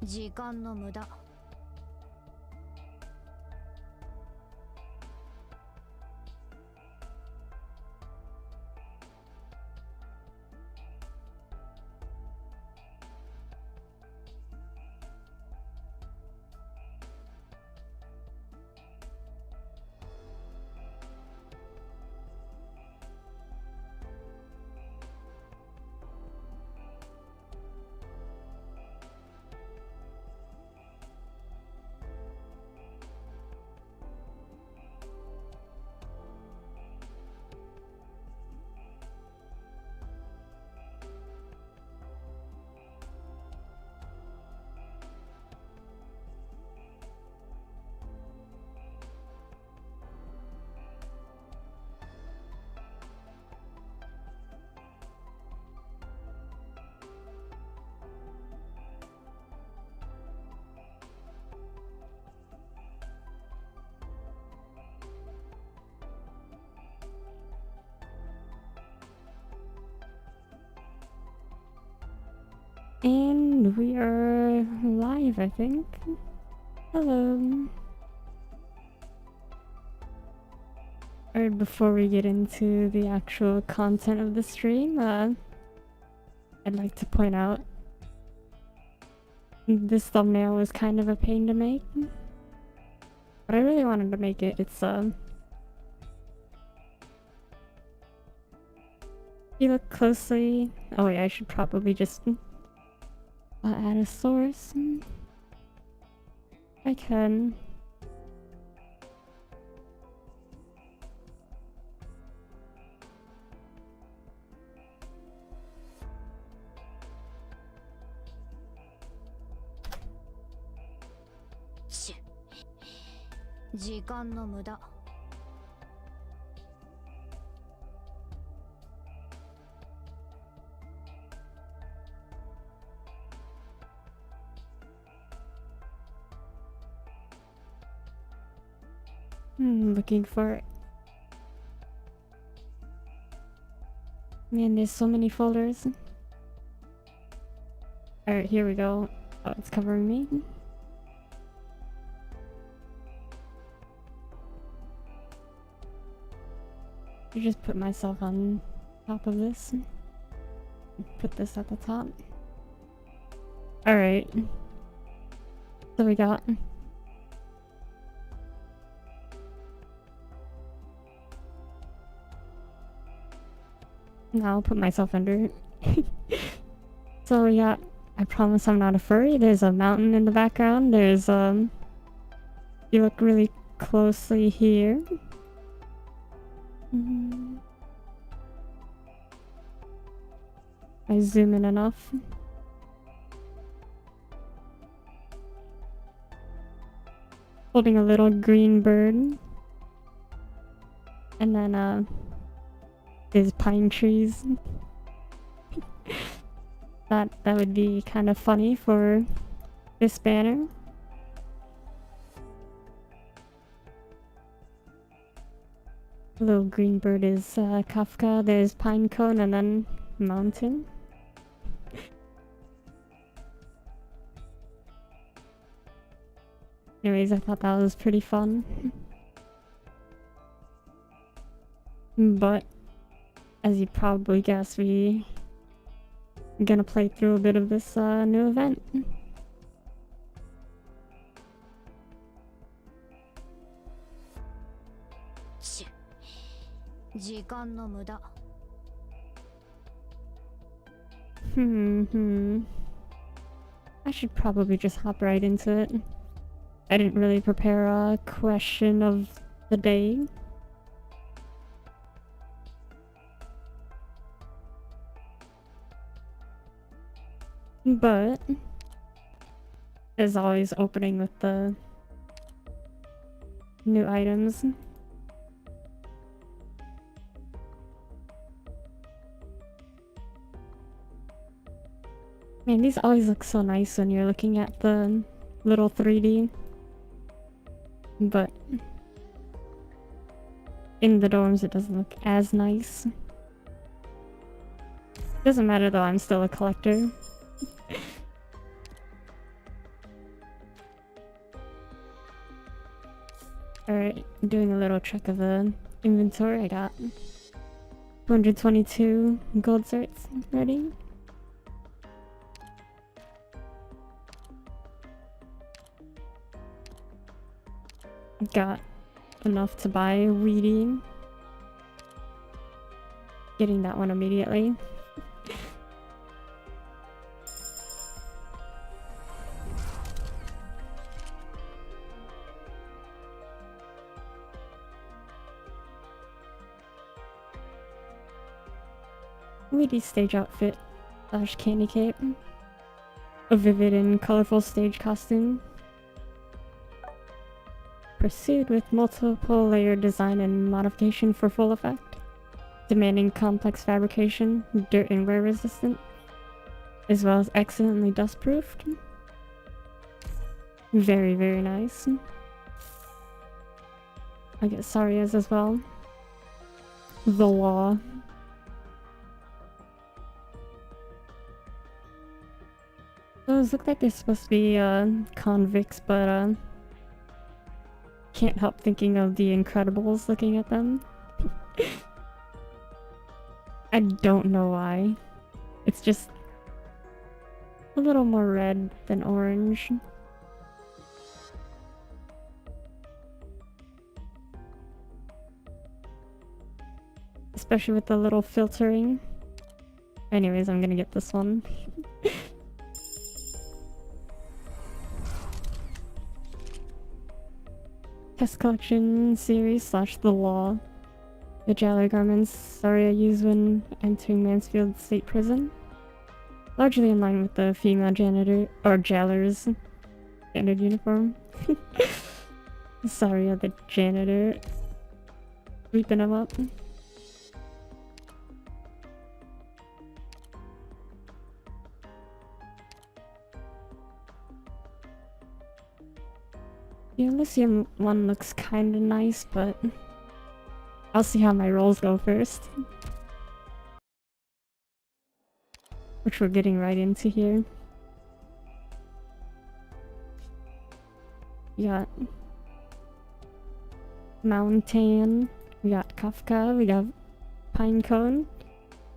時間の無駄。And we are live, I think. Hello. Alright, before we get into the actual content of the stream, I'd like to point out this thumbnail was kind of a pain to make. But I really wanted to make it. It's, if you look closely... Oh yeah, I should probably just... add a source. I can.時間の無駄。Looking for it. Man, there's so many folders. Alright, here we go. Oh, it's covering me. I just put myself on top of this. Put this at the top. Alright. So we got... Now I'll put myself under it. So we got, I promise I'm not a furry. There's a mountain in the background. There's, you look really closely here. I zoom in enough. Holding a little green bird. And then, there's pine trees. that would be kind of funny for this banner. The little green bird is Kafka. There's pine cone and then mountain. Anyways, I thought that was pretty fun. But as you probably guessed, I'm gonna play through a bit of this new event. I should probably just hop right into it. I didn't really prepare a question of the day. But, as always, opening with the new items. Man, these always look so nice when you're looking at the little 3D. But, in the dorms it doesn't look as nice. Doesn't matter though, I'm still a collector. Alright, I'm doing a little check of the inventory. I got 222 gold certs ready. Got enough to buy weeding. Getting that one immediately. Weedy stage outfit / candy cape. A vivid and colorful stage costume. Pursued with multiple layer design and modification for full effect. Demanding complex fabrication, dirt and wear resistant, as well as excellently dust proofed. Very, very nice. I get Saria's as well. The law. Those look like they're supposed to be convicts, but can't help thinking of The Incredibles looking at them. I don't know why. It's just a little more red than orange. Especially with the little filtering. Anyways, I'm gonna get this one. Test collection series / the law. The jailer garments Saria used when entering Mansfield State Prison. Largely in line with the female janitor or jailer's standard uniform. Saria the janitor sweeping them up. The Elysium one looks kinda nice, but I'll see how my rolls go first. Which we're getting right into here. We got Mountain, we got Kafka, we got Pinecone.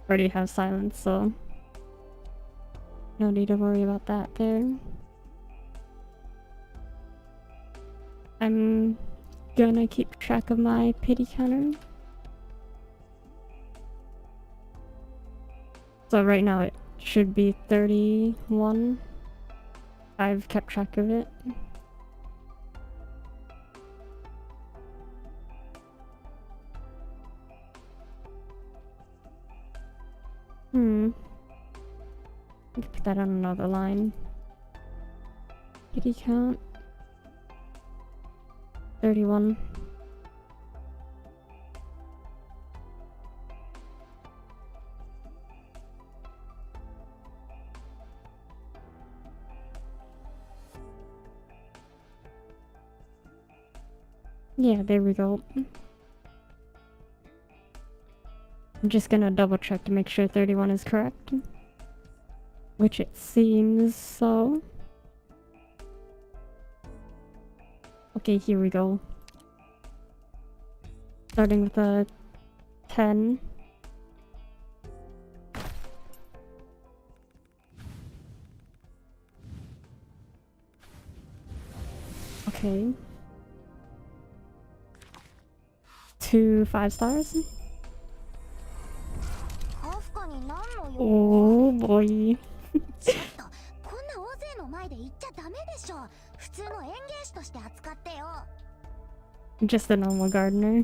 Already have Silence, so no need to worry about that there. I'm gonna keep track of my pity counter. So right now it should be 31. I've kept track of it. I can put that on another line. Pity count. 31. Yeah, there we go. I'm just gonna double check to make sure 31 is correct. Which it seems so. Okay, here we go. Starting with a 10. Okay. 2 5 stars. Oh boy. Just a normal gardener.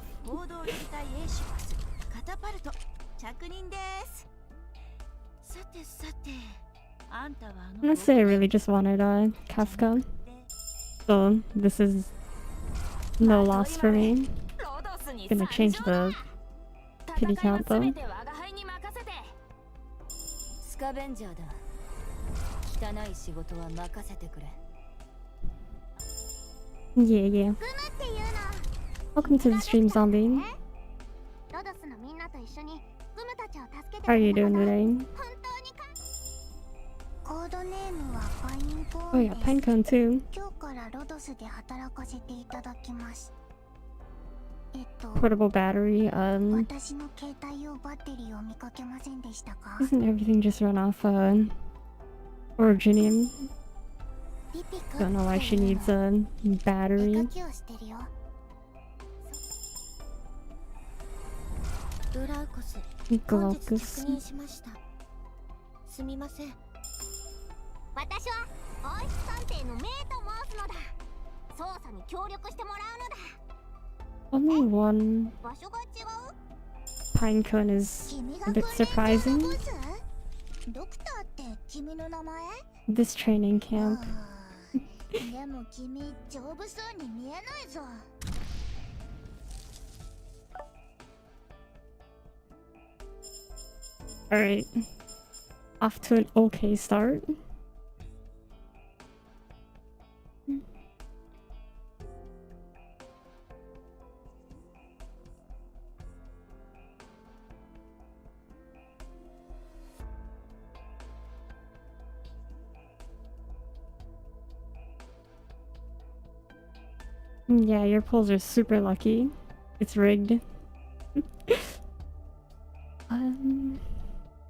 Honestly, I really just wanted Kafka. So this is no loss for me. Gonna change the pity count though. Yeah. Welcome to the stream, Zombie. How are you doing today? Oh yeah, Pinecone too. portable battery. 私の携帯用バッテリーを見かけませんでしたか？ Doesn't everything just run off originium? リピク Don't know why she needs a 絵 battery. 描きをしてるよ。ブラウコス、本日着 Glaucus. 任しました。すみません。私は王室探偵のメイと申すのだ。捜査に協力してもらうのだ。 Only one 場所が違う？ pine cone is 君 a が bit 訓練中の surprising. ボス？ドクターって君の名前？ This training camp. でも君丈夫そうに見えないぞ。Alright. Off to an okay start. Yeah, your pulls are super lucky. It's rigged.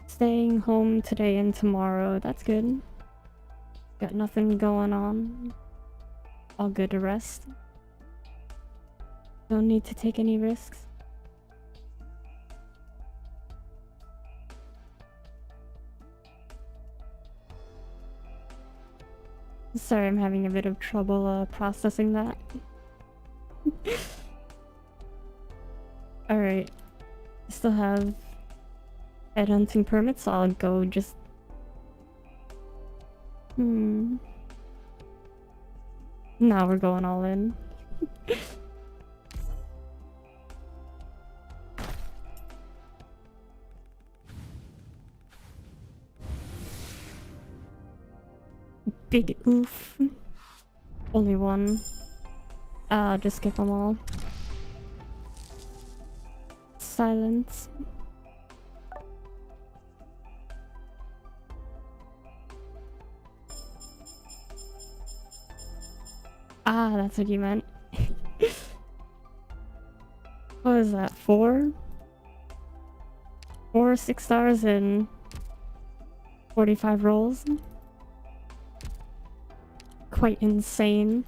Staying home today and tomorrow. That's good. Got nothing going on. All good to rest. Don't need to take any risks. Sorry, I'm having a bit of trouble processing that. Alright. Still have headhunting permits, so I'll go just... Now we're going all in. Big oof. Only one. Just skip them all. Silence. Ah, that's what you meant. What is that? 4? 4 6 stars in 45 rolls? Quite insane.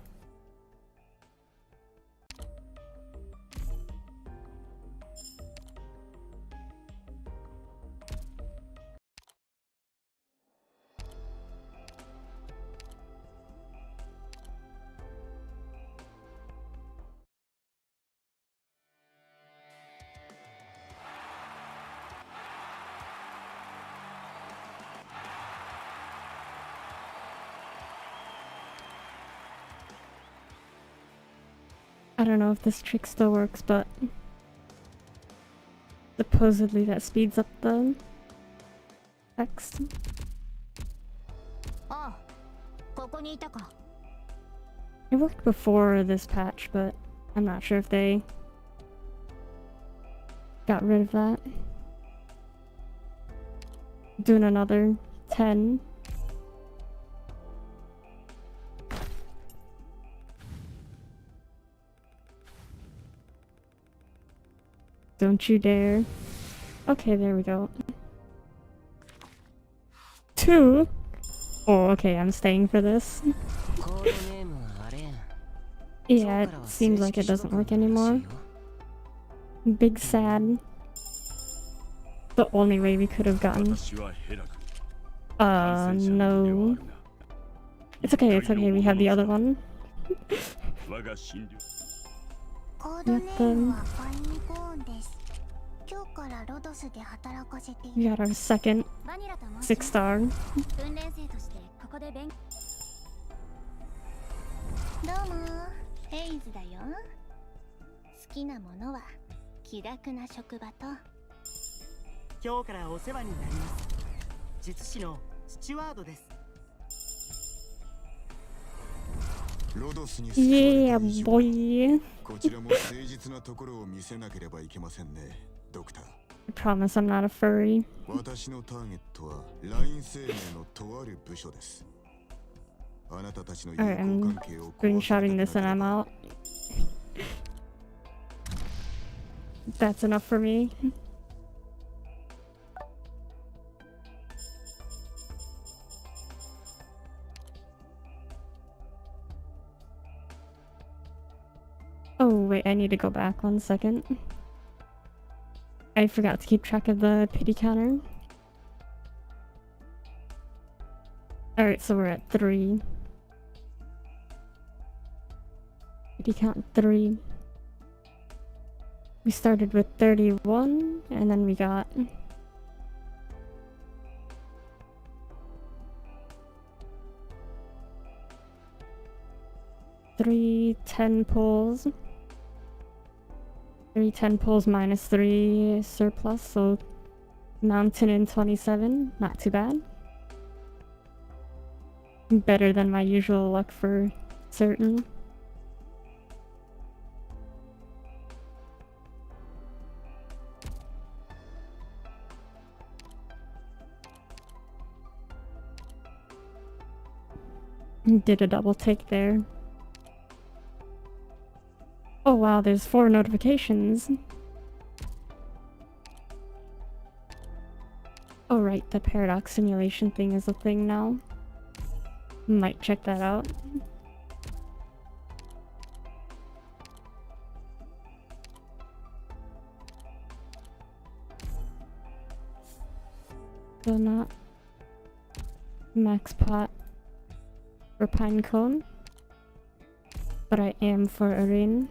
I don't know if this trick still works, but supposedly that speeds up the text. ああ、ここにいたか。 It worked before this patch, but I'm not sure if they got rid of that. Doing another 10. Don't you dare. Okay, there we go. 2? Oh, okay, I'm staying for this. Yeah, it seems like it doesn't work anymore. Big sad. The only way we could have gotten... no. It's okay, we have the other one. コードネームはファインゴーンです。今日からロドスで働かせてい We る。 got our second 6 star. 訓練生としてここで勉強。どうも、ヘイズだよ。好きなものは気楽な職場と。今日からお世話になります。術師のスチュワードです。 Yeah, boy. こちらも誠実なところを見せなければいけませんね、ドクター。 I promise I'm not a furry. 私のターゲットはライン生命のとある部署です。あなたたちの友好 Alright, 関係を I'm screenshotting this and I'm out. That's enough for me. Oh wait, I need to go back 1 second. I forgot to keep track of the pity counter. Alright, so we're at 3. Pity count 3. We started with 31, and then we got... Three 10 pulls. 3 10 pulls minus 3 surplus, so mountain in 27. Not too bad. Better than my usual luck for certain. Did a double take there. Oh wow, there's 4 notifications. Oh right, the paradox simulation thing is a thing now. Might check that out. Still not max pot for pinecone, but I am for a rain.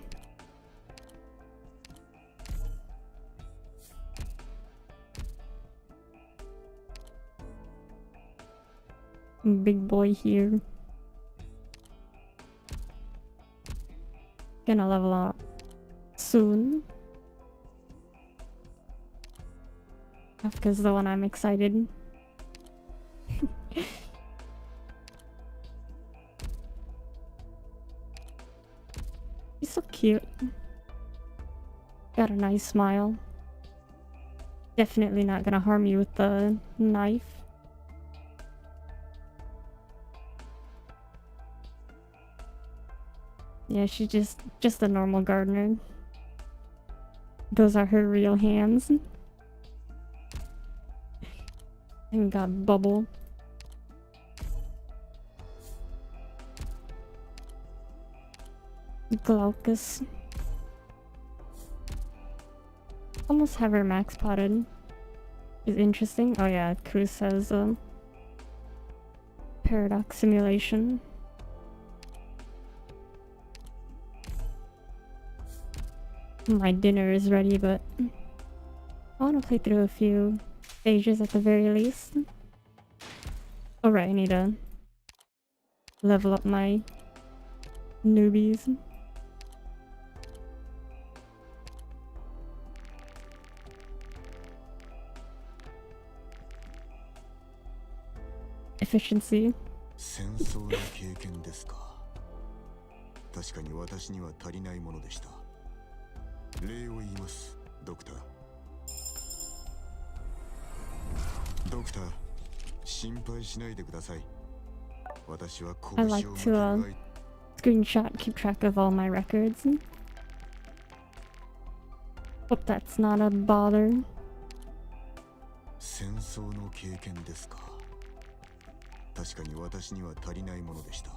Big boy here. Gonna level up soon. Kafka's the one I'm excited. He's so cute. Got a nice smile. Definitely not gonna harm you with the knife. Yeah, she's just a normal gardener. Those are her real hands. And got Bubble. Glaucus. Almost have her max potted. Is interesting. Oh yeah, Cruz says paradox simulation. My dinner is ready, but I want to play through a few stages at the very least. Alright, I need to level up my newbies. Efficiency. 戦争の経験ですか。確かに私には足りないものでした。礼を言います、ドクター。ドクター、心配しないでください。私は I like to screenshot, keep track of all my records. Hope that's not a bother. 戦争の経験ですか。確かに私には足りないものでした。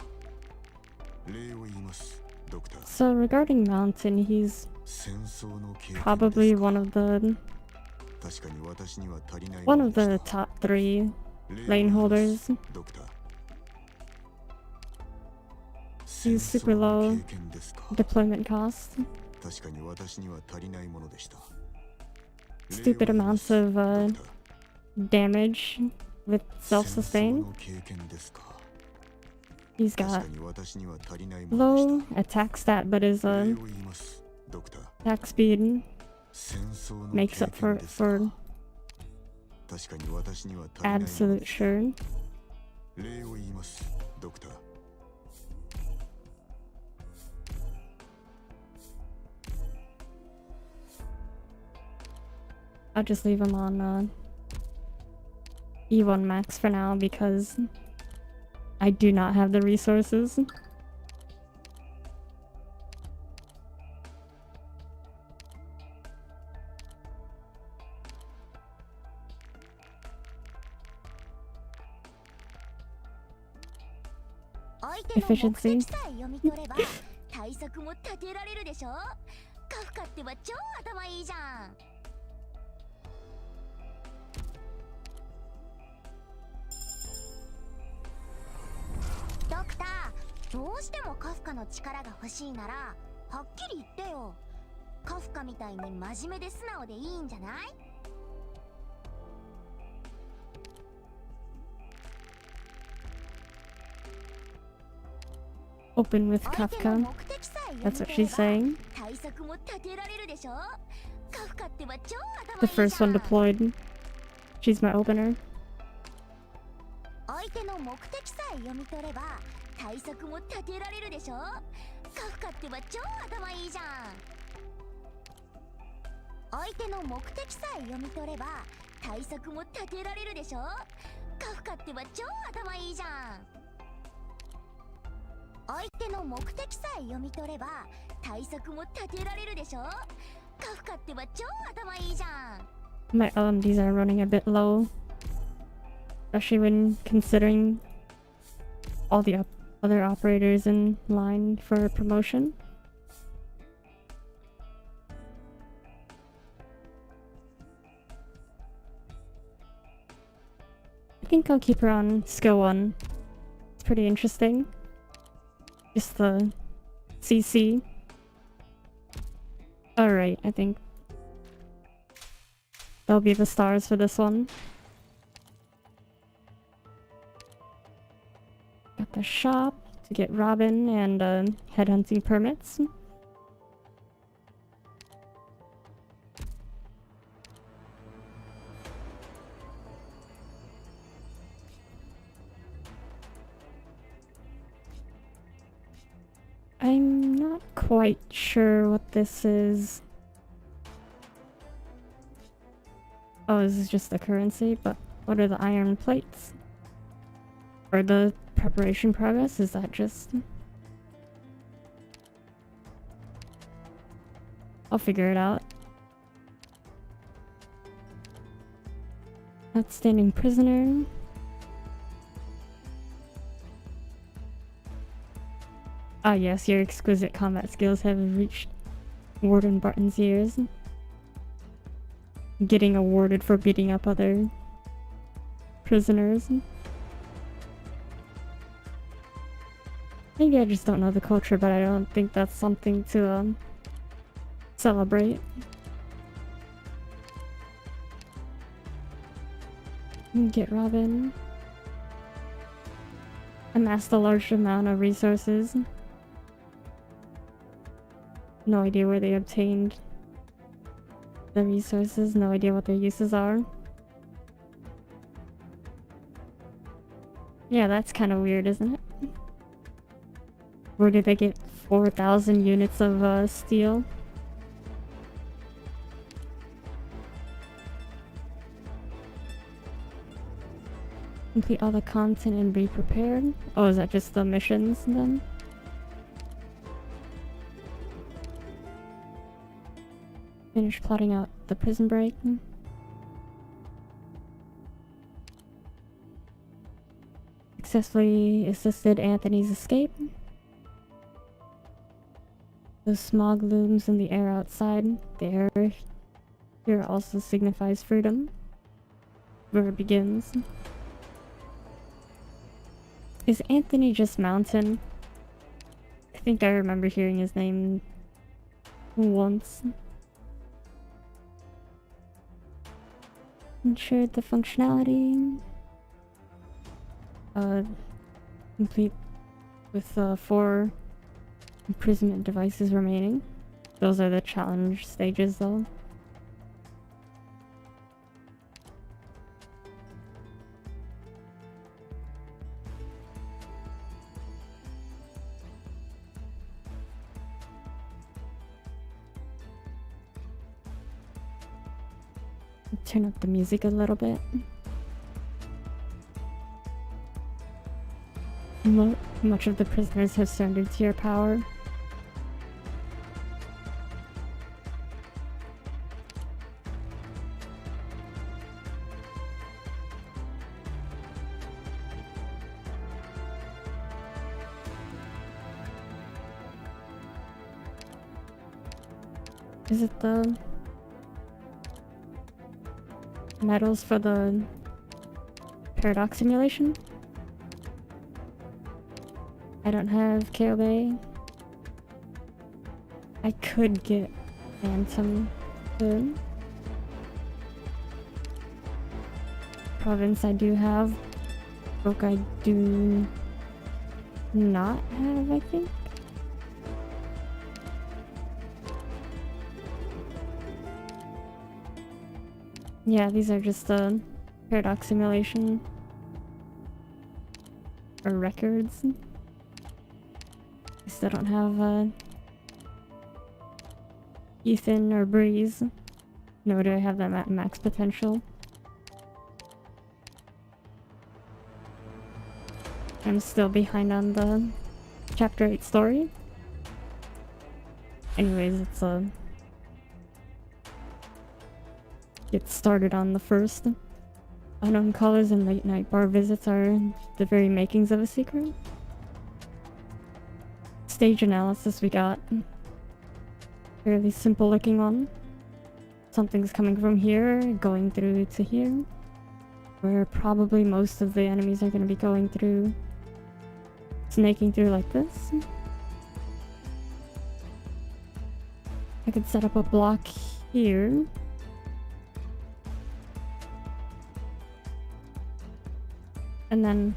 礼を言います、ドクター。So regarding Mountain, he's probably one of the top 3 lane holders. He's super low deployment cost. Stupid amounts of damage with self-sustain. He's got low attack stat, but his attack speed makes up for absolute sure. I'll just leave him on E1 max for now because I do not have the resources. 相手の目 efficiency. 的さえ読み取れば対策も立てられるでしょ。カフカってば超頭いいじゃん。ドクター、どうしてもカフカの力が欲しいならはっきり言ってよ。カフカみたいに真面目で素直でいいんじゃない？ Open with Kafka. That's what she's saying. The first one deployed. She's my opener. 相手の目的さえ読み取れば対策も立てられるでしょ。カフカってば超頭いいじゃん。相手の目的さえ読み取れば対策も立てられるでしょ。カフカってば超頭いいじゃん。相手の目的さえ読み取れば対策も立てられるでしょ。カフカってば超頭いいじゃん。 My LMDs are running a bit low, especially when considering all the other operators in line for promotion. I think I'll keep her on skill 1. It's pretty interesting. Just the CC. Alright, I think that'll be the stars for this one. Got the shop to get Robin and headhunting permits. I'm not quite sure what this is. Oh, this is just the currency, but what are the iron plates? Or the preparation progress? Is that just... I'll figure it out. Outstanding prisoner. Ah yes, your exquisite combat skills have reached Warden Barton's ears. Getting awarded for beating up other prisoners. Maybe I just don't know the culture, but I don't think that's something to celebrate. Get Robin. Amassed a large amount of resources. No idea where they obtained the resources, no idea what their uses are. Yeah, that's kind of weird, isn't it? Where did they get 4,000 units of steel? Complete all the content and be prepared. Oh, is that just the missions then? Finish plotting out the prison break. Successfully assisted Anthony's escape. The smog looms in the air outside. The air here also signifies freedom. Where it begins. Is Anthony just Mountain? I think I remember hearing his name once. Ensured the functionality. Complete with 4 imprisonment devices remaining. Those are the challenge stages though. Turn up the music a little bit. Much of the prisoners have surrendered to your power. Is it the medals for the paradox simulation? I don't have KOA. I could get Phantom soon. Province I do have. Book I do not have, I think. Yeah, these are just the paradox simulation or records. I still don't have Ethan or Breeze. Nor do I have them at max potential. I'm still behind on the chapter 8 story. Anyways, it's get started on the first. Unknown callers and late night bar visits are the very makings of a secret. Stage analysis we got. Fairly simple looking one. Something's coming from here, going through to here. Where probably most of the enemies are going to be going through. Snaking through like this. I could set up a block here. And then...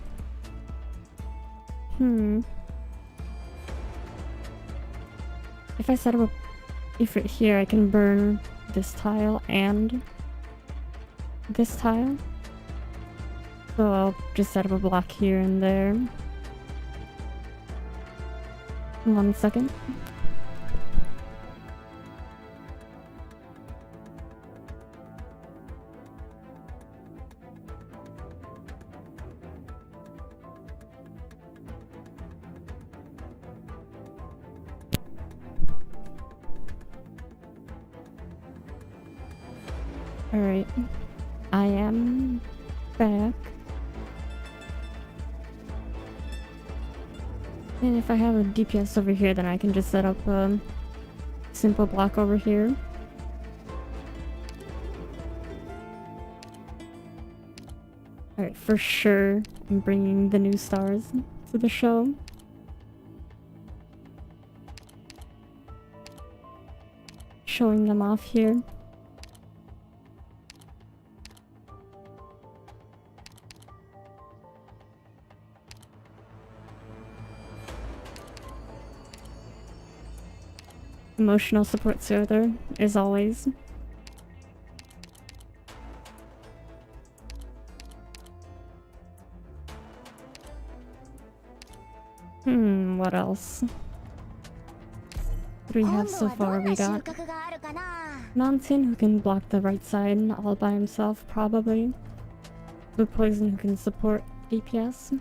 If I set up a... If it here, I can burn this tile and this tile. So I'll just set up a block here and there. 1 second. Alright, I am back. And if I have a DPS over here, then I can just set up a simple block over here. Alright, for sure, I'm bringing the new stars to the show. Showing them off here. Emotional support server, as always. What else? What do we have so far? We got Mountain, who can block the right side all by himself, probably. Blue Poison, who can support DPS.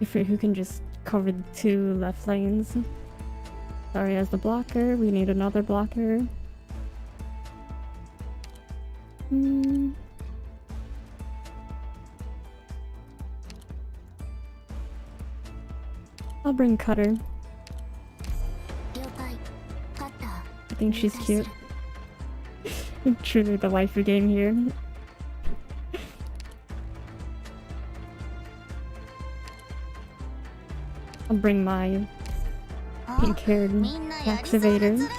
Ifrit, who can just cover the 2 left lanes. Sorry, as the blocker, we need another blocker. I'll bring Cutter. I think she's cute. Truly the waifu game here. I'll bring my pink-haired activator.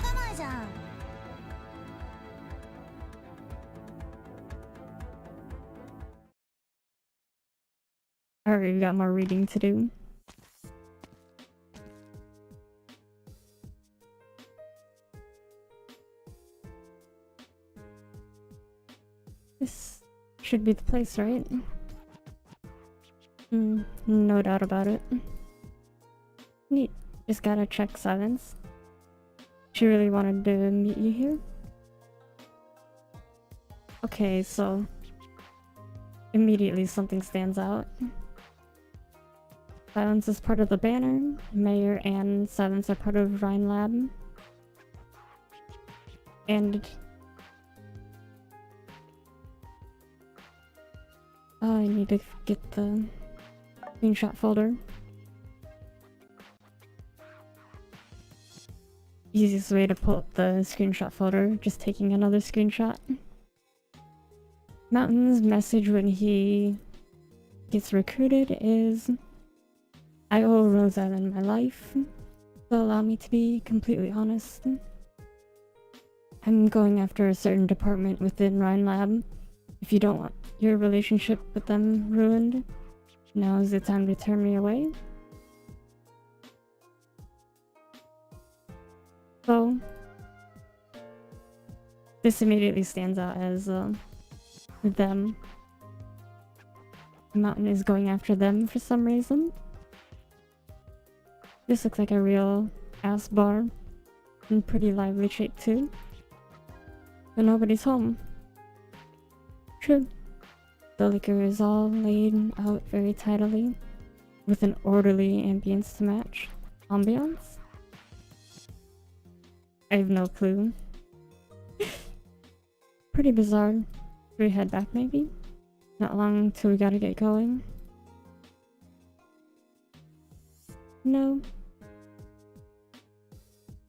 Alright, we got more reading to do. This should be the place, right? No doubt about it. Neat. Just gotta check silence. She really wanted to meet you here? Okay, so... Immediately something stands out. Silence is part of the banner. Mayor and Silence are part of Rhine Lab. And... Oh, I need to get the screenshot folder. easiest way to pull up the screenshot photo, just taking another screenshot. Mountain's message when he gets recruited is, I owe Rose Island my life, so allow me to be completely honest. I'm going after a certain department within Rhine Lab. If you don't want your relationship with them ruined, now is the time to turn me away. So, this immediately stands out as them. Mountain is going after them for some reason. This looks like a real ass bar, in pretty lively shape too. But nobody's home. True. The liquor is all laid out very tidily, with an orderly ambience to match. Ambiance? I have no clue. Pretty bizarre. Should we head back maybe? Not long till we gotta get going. No.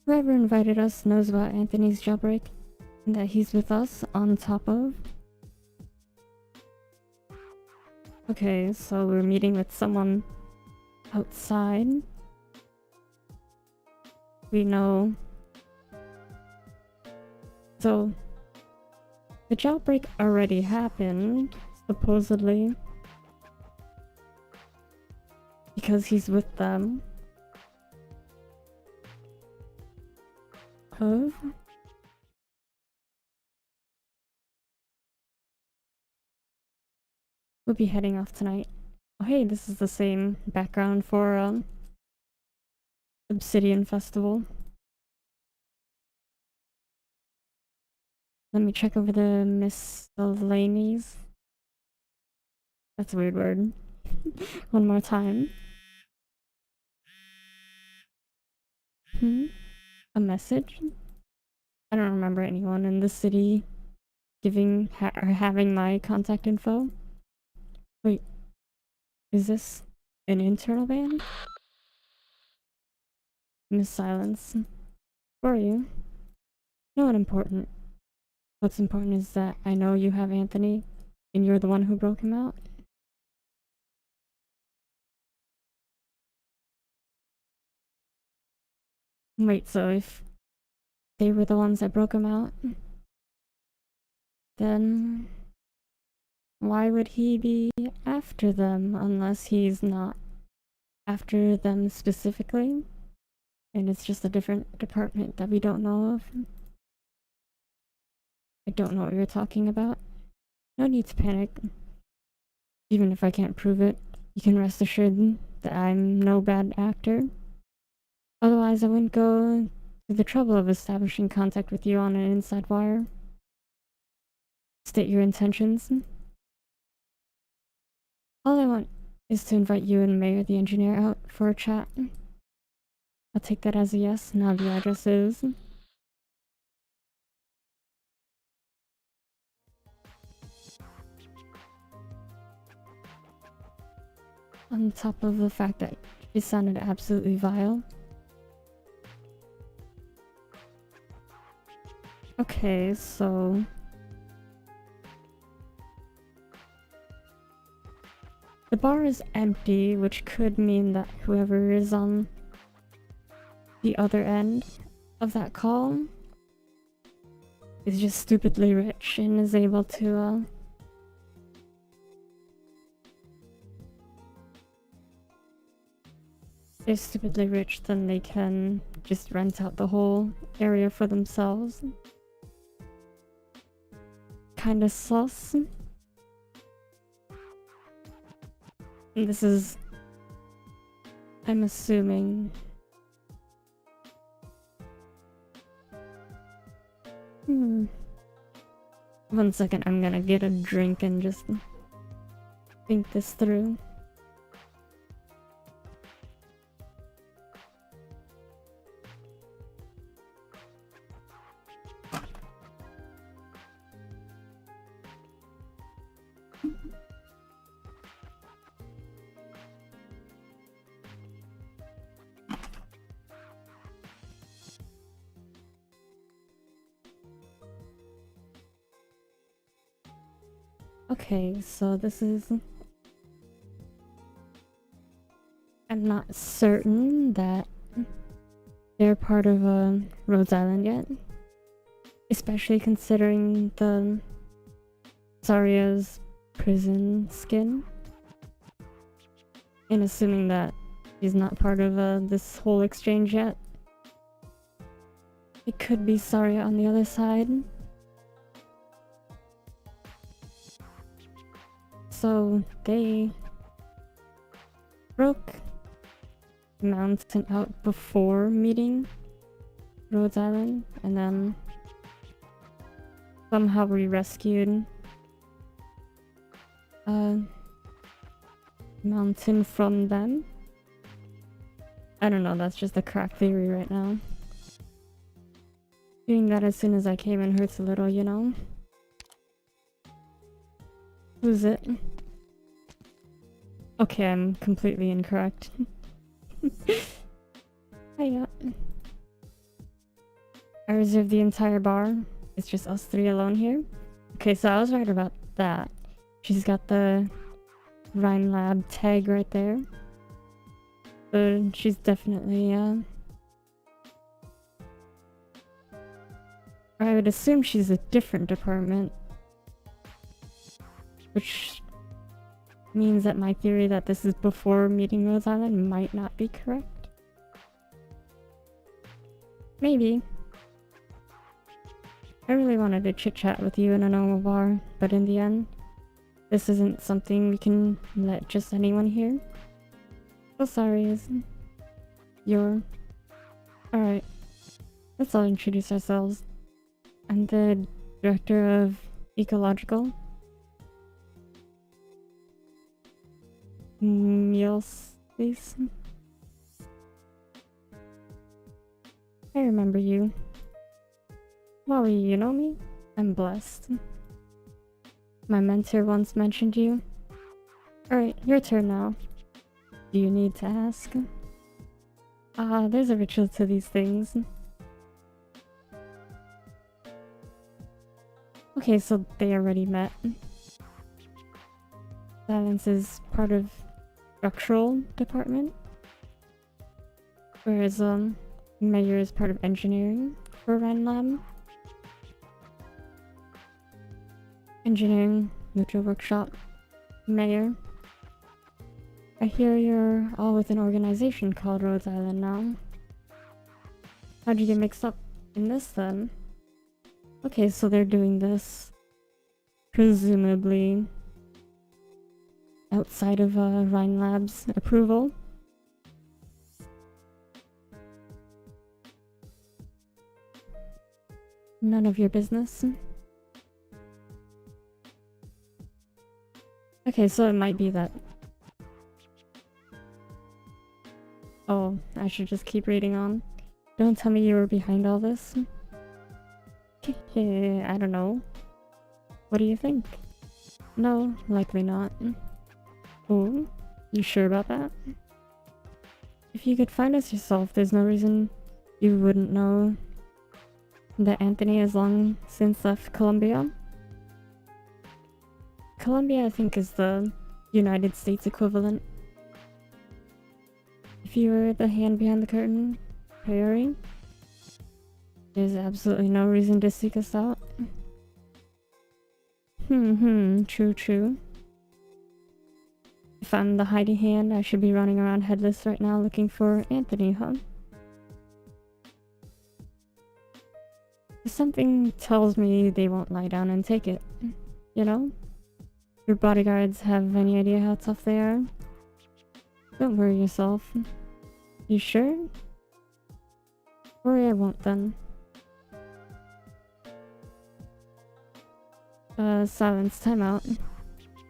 Whoever invited us knows about Anthony's jailbreak, and that he's with us on top of. Okay, so we're meeting with someone outside. We know. So, the jailbreak already happened, supposedly, because he's with them. We'll be heading off tonight. Oh hey, this is the same background for Obsidian Festival. Let me check over the miscellanies. That's a weird word. One more time. A message? I don't remember anyone in the city giving or having my contact info. Wait, is this an internal band? Miss Silence. Who are you? Not important. What's important is that I know you have Anthony, and you're the one who broke him out. Wait, so if they were the ones that broke him out, then why would he be after them unless he's not after them specifically? And it's just a different department that we don't know of. I don't know what you're talking about. No need to panic. Even if I can't prove it, you can rest assured that I'm no bad actor. Otherwise, I wouldn't go to the trouble of establishing contact with you on an inside wire. State your intentions. All I want is to invite you and Mayor the engineer out for a chat. I'll take that as a yes. Now the address is... On top of the fact that it sounded absolutely vile. Okay, so... the bar is empty, which could mean that whoever is on the other end of that call is just stupidly rich and is able to, they're stupidly rich, then they can just rent out the whole area for themselves. Kinda sus. And this is... I'm assuming... One second, I'm gonna get a drink and just think this through. Okay, so this is... I'm not certain that they're part of Rhodes Island yet. Especially considering the Zarya's prison skin. And assuming that he's not part of this whole exchange yet. It could be Zarya on the other side. So they broke the mountain out before meeting Rhodes Island, and then somehow we rescued a mountain from them. I don't know, that's just a crack theory right now. Doing that as soon as I came in hurts a little, you know? Who's it? Okay, I'm completely incorrect. Hiya. I reserved the entire bar. It's just us three alone here. Okay, so I was right about that. She's got the Rhine Lab tag right there. But she's definitely, I would assume she's a different department. Which means that my theory that this is before meeting Rhodes Island might not be correct. Maybe. I really wanted to chit-chat with you in a normal bar, but in the end, this isn't something we can let just anyone hear. So sorry, is you're... Alright, let's all introduce ourselves. I'm the director of Ecological. Yes, please. I remember you. Wally, you know me? I'm blessed. My mentor once mentioned you. Alright, your turn now. Do you need to ask? There's a ritual to these things. Okay, so they already met. Silence is part of structural department. Whereas, Mayor is part of engineering for Rhine Lab. Engineering, neutral workshop, Mayor. I hear you're all with an organization called Rhodes Island now. How'd you get mixed up in this then? Okay, so they're doing this presumably outside of Rhine Lab's approval. None of your business. Okay, so it might be that. Oh, I should just keep reading on. Don't tell me you were behind all this. I don't know. What do you think? No, likely not. Oh, you sure about that? If you could find us yourself, there's no reason you wouldn't know that Anthony has long since left Colombia. Colombia, I think, is the United States equivalent. If you were the hand behind the curtain, Furry, there's absolutely no reason to seek us out. True. If I'm the hiding hand, I should be running around headless right now looking for Anthony, huh? Something tells me they won't lie down and take it, you know? Your bodyguards have any idea how tough they are? Don't worry yourself. You sure? Worry I won't then. Silence, time out.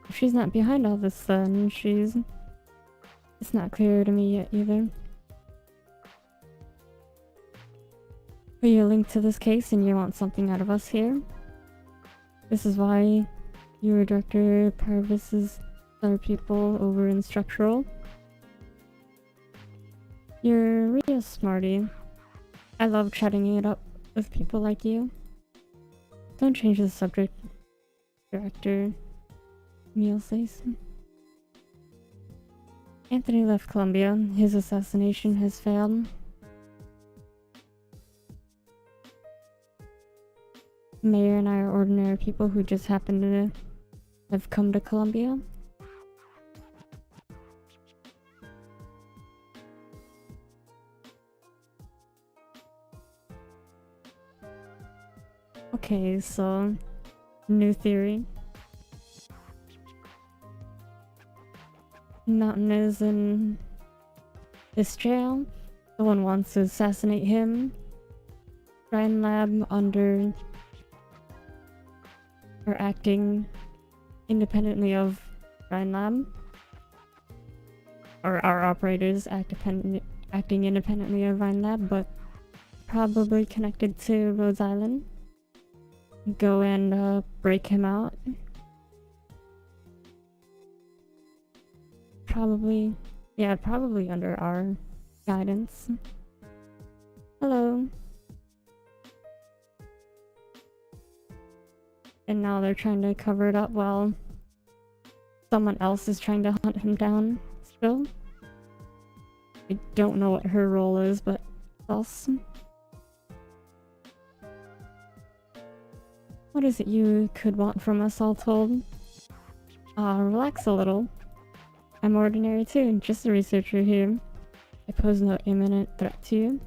If she's not behind all this then she's... It's not clear to me yet either. Are you linked to this case and you want something out of us here? This is why you were Director Parvis's other people over in Structural? You're a real smarty. I love chatting it up with people like you. Don't change the subject, Director. Emil says. Anthony left Columbia. His assassination has failed. Mayor and I are ordinary people who just happen to have come to Columbia. Okay, so new theory. Mountain is in this jail. Someone wants to assassinate him. Ryan Lab under or acting independently of Ryan Lab. Or our operators acting independently of Ryan Lab, but probably connected to Rhode Island. Go and break him out. Probably under our guidance. Hello. And now they're trying to cover it up while someone else is trying to hunt him down still. I don't know what her role is, but else. What is it you could want from us, all told? Relax a little. I'm ordinary too, just a researcher here. I pose no imminent threat to you.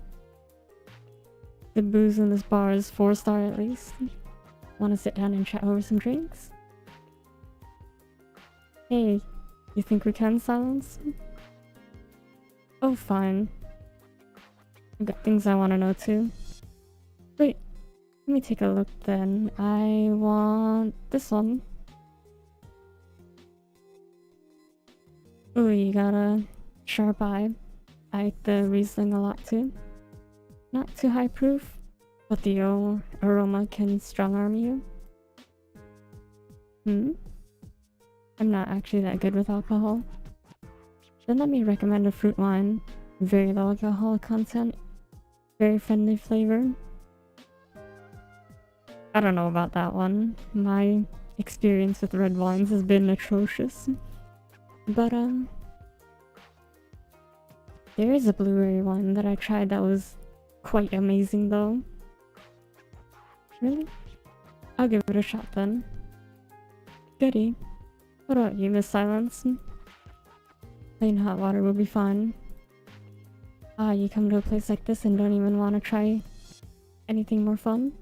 The booze in this bar is 4-star at least. Want to sit down and chat over some drinks? Hey, you think we can silence? Oh, fine. I've got things I want to know too. Wait, let me take a look then. I want this one. Ooh, you got a sharp eye. I like the Riesling a lot too. Not too high proof, but the aroma can strong arm you. I'm not actually that good with alcohol. Then let me recommend a fruit wine. Very low alcohol content. Very friendly flavor. I don't know about that one. My experience with red wines has been atrocious. But, there is a blueberry one that I tried that was quite amazing though. Really? I'll give it a shot then. Goody. What about you, Miss Silence? Plain hot water will be fine. Ah, you come to a place like this and don't even want to try anything more fun?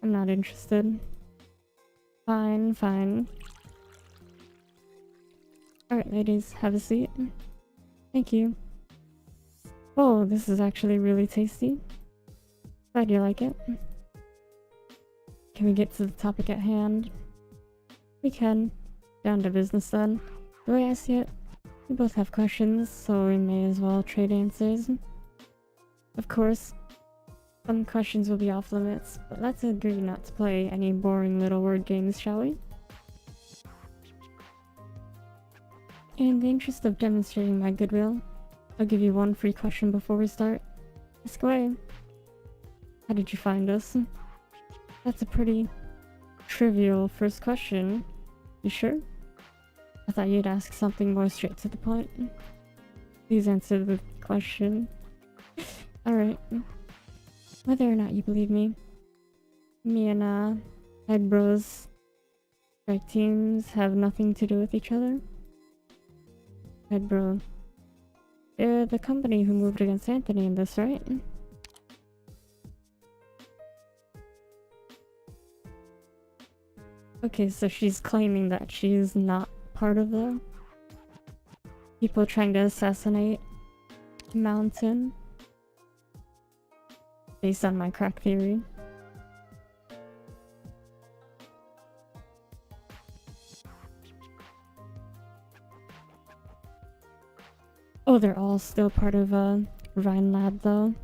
I'm not interested. Fine, fine. Alright, ladies, have a seat. Thank you. Oh, this is actually really tasty. Glad you like it. Can we get to the topic at hand? We can. Down to business then. The way I see it, we both have questions, so we may as well trade answers. Of course, some questions will be off limits, but let's agree not to play any boring little word games, shall we? In the interest of demonstrating my goodwill, I'll give you one free question before we start. Ask away. How did you find us? That's a pretty trivial first question. You sure? I thought you'd ask something more straight to the point. Please answer the question. Alright. Whether or not you believe me, me and head bros strike teams have nothing to do with each other. Head bro. They're the company who moved against Anthony in this, right? Okay, so she's claiming that she's not part of the people trying to assassinate Mountain. Based on my crack theory. Oh, they're all still part of Rhine Lab though.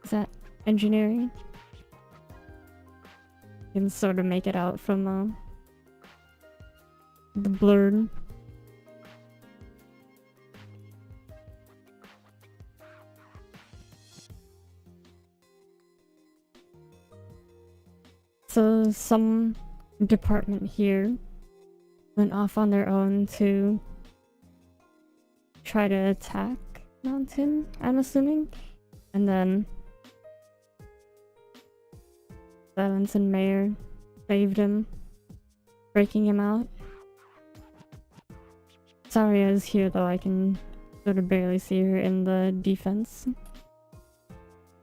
Is that engineering? You can sort of make it out from the blurred. So some department here went off on their own to try to attack Mountain, I'm assuming, and then Silence and Mayor saved him, breaking him out. Saria is here though, I can sort of barely see her in the defense.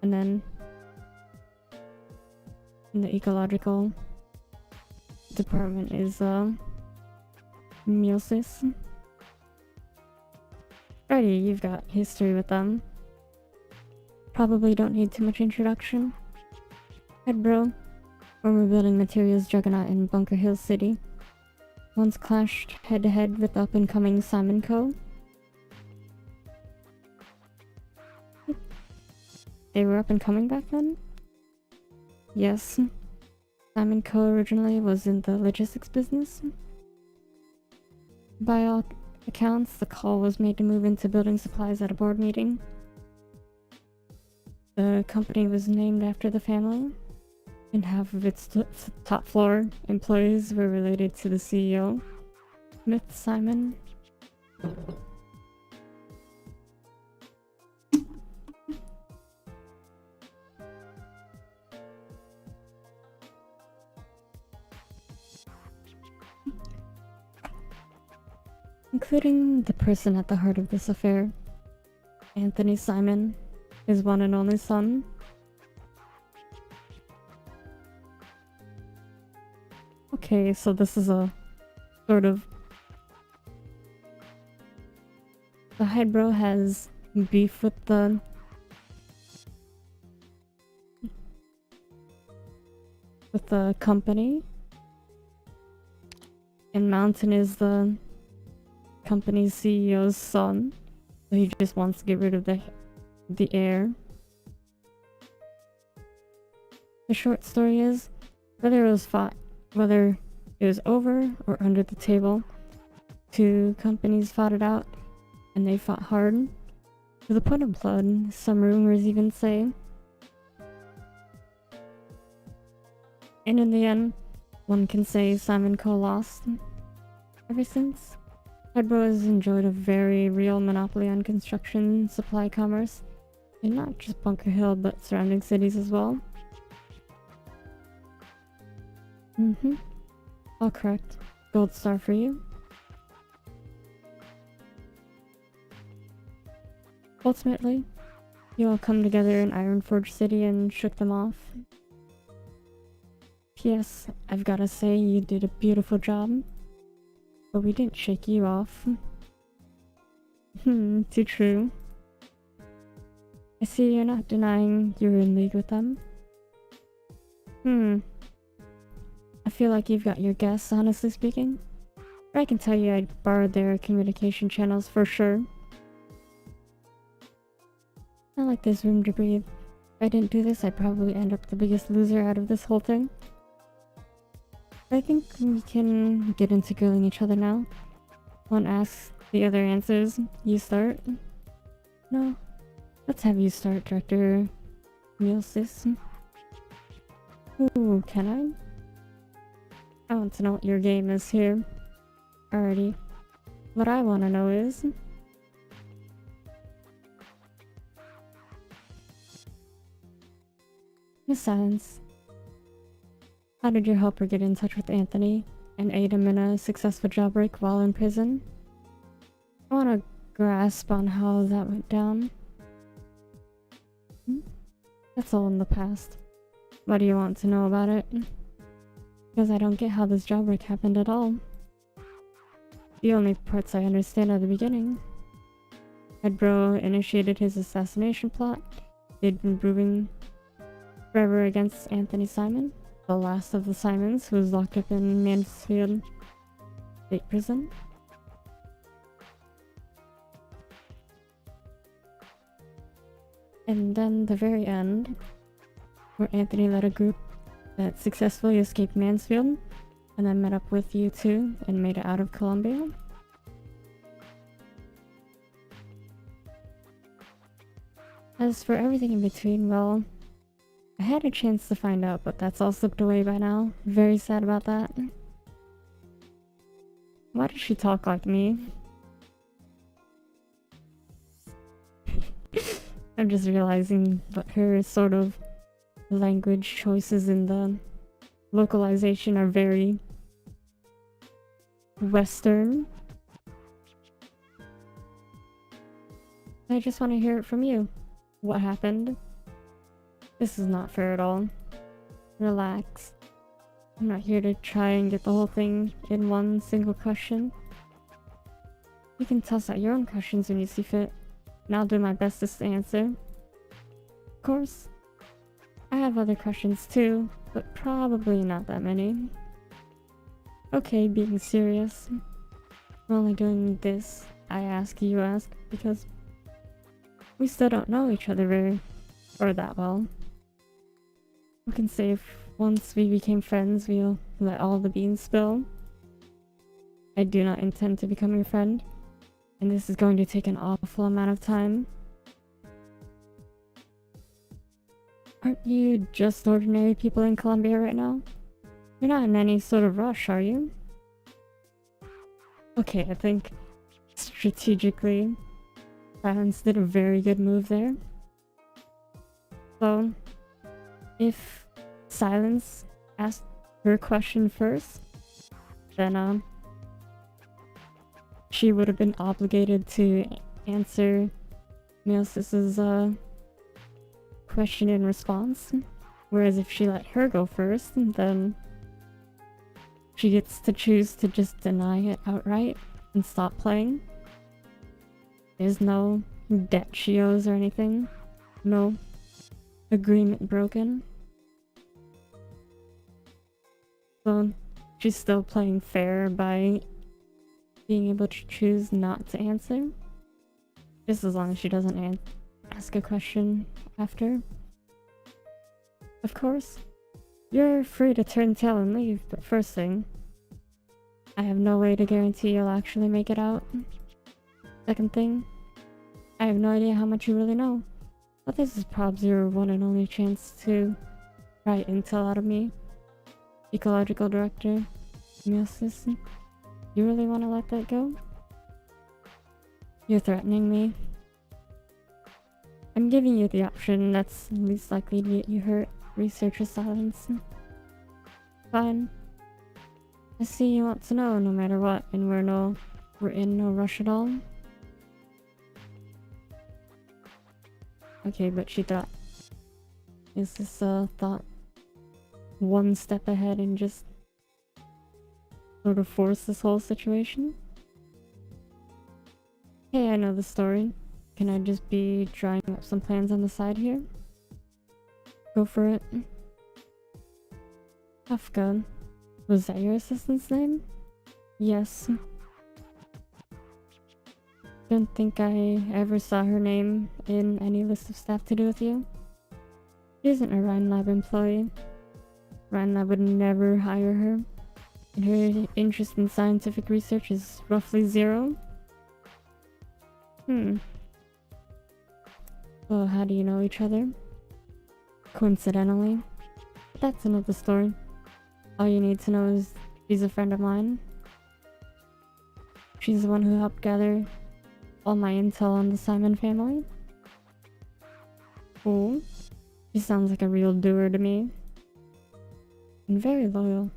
And then in the ecological department is Miosis. Alrighty, you've got history with them. Probably don't need too much introduction. Head bro, former building materials juggernaut in Bunker Hill City. Once clashed head-to-head with up-and-coming Simon Co. They were up-and-coming back then? Yes. Simon Co. originally was in the logistics business. By all accounts, the call was made to move into building supplies at a board meeting. The company was named after the family, and half of its top floor employees were related to the CEO, Smith Simon. Including the person at the heart of this affair, Anthony Simon, his one and only son. Okay, so this is a sort of... The Hydro has beef with the... company. And Mountain is the company's CEO's son. So he just wants to get rid of the heir. The short story is, whether it was over or under the table, two companies fought it out, and they fought hard, to the point of blood, some rumors even say. And in the end, one can say Simon Co. lost. Ever since, Hedbro has enjoyed a very real monopoly on construction, supply, commerce, and not just Bunker Hill, but surrounding cities as well. All correct. Gold star for you. Ultimately, you all come together in Ironforge City and shook them off. P.S. I've gotta say, you did a beautiful job. But we didn't shake you off. Too true. I see you're not denying you're in league with them. I feel like you've got your guess, honestly speaking. But I can tell you I borrowed their communication channels for sure. Not like there's room to breathe. If I didn't do this, I'd probably end up the biggest loser out of this whole thing. I think we can get into grilling each other now. One asks, the other answers. You start? No. Let's have you start, Director Milsis. Ooh, can I want to know what your game is here. Alrighty. What I want to know is... Miss Silence. How did your helper get in touch with Anthony and aid him in a successful jailbreak while in prison? I want to grasp on how that went down. That's all in the past. What do you want to know about it? Because I don't get how this jailbreak happened at all. The only parts I understand are the beginning. Hedbro initiated his assassination plot. They'd been brewing forever against Anthony Simon, the last of the Simons, who was locked up in Mansfield State Prison. And then the very end, where Anthony led a group that successfully escaped Mansfield, and then met up with you two and made it out of Columbia. As for everything in between, well, I had a chance to find out, but that's all slipped away by now. Very sad about that. Why does she talk like me? I'm just realizing that her sort of language choices in the localization are very Western. I just want to hear it from you. What happened? This is not fair at all. Relax. I'm not here to try and get the whole thing in one single question. You can toss out your own questions when you see fit, and I'll do my best to answer. Of course, I have other questions too, but probably not that many. Okay, being serious. We're only doing this, I ask, you ask, because we still don't know each other that well. We can say if once we became friends, we'll let all the beans spill. I do not intend to become your friend, and this is going to take an awful amount of time. Aren't you just ordinary people in Colombia right now? You're not in any sort of rush, are you? Okay, I think strategically, Silence did a very good move there. So, if Silence asked her question first, then she would have been obligated to answer Meosis's question in response. Whereas if she let her go first, then she gets to choose to just deny it outright and stop playing. There's no debt she owes or anything. No agreement broken. So she's still playing fair by being able to choose not to answer. Just as long as she doesn't ask a question after. Of course, you're free to turn tail and leave, but first thing, I have no way to guarantee you'll actually make it out. Second thing, I have no idea how much you really know, but this is probably your one and only chance to pry intel out of me. Ecological Director, Meosis, you really want to let that go? You're threatening me. I'm giving you the option that's least likely to get you hurt. Researcher Silence. Fine. I see you want to know no matter what, and we're in no rush at all. Okay, but she thought. Is this thought one step ahead and just sort of force this whole situation? Hey, I know the story. Can I just be drawing up some plans on the side here? Go for it. Kafka. Was that your assistant's name? Yes. Don't think I ever saw her name in any list of staff to do with you. She isn't a Rhine Lab employee. Rhine Lab would never hire her, and her interest in scientific research is roughly 0. Well, how do you know each other? Coincidentally. But that's another story. All you need to know is she's a friend of mine. She's the one who helped gather all my intel on the Simon family. Cool. She sounds like a real doer to me. And very loyal.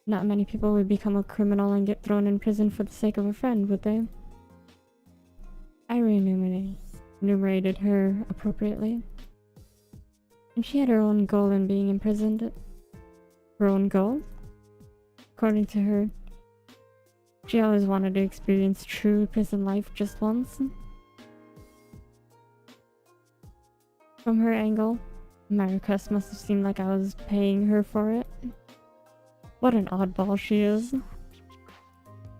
Not many people would become a criminal and get thrown in prison for the sake of a friend, would they? I enumerated her appropriately. And she had her own goal in being imprisoned. Her own goal? According to her, she always wanted to experience true prison life just once. From her angle, my request must have seemed like I was paying her for it. What an oddball she is.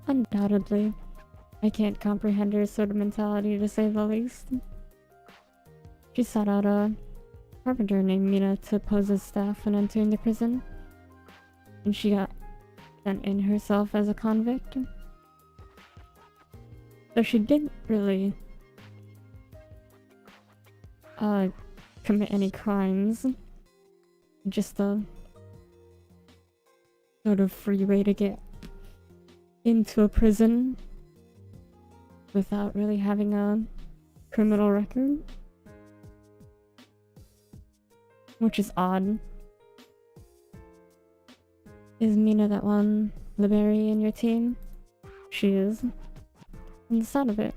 Undoubtedly, I can't comprehend her sort of mentality, to say the least. She sought out a carpenter named Mina to pose as staff when entering the prison, and she got sent in herself as a convict. So she didn't really commit any crimes. just a sort of free way to get into a prison without really having a criminal record. Which is odd. Is Mina that one Liberry in your team? She is. From the sound of it.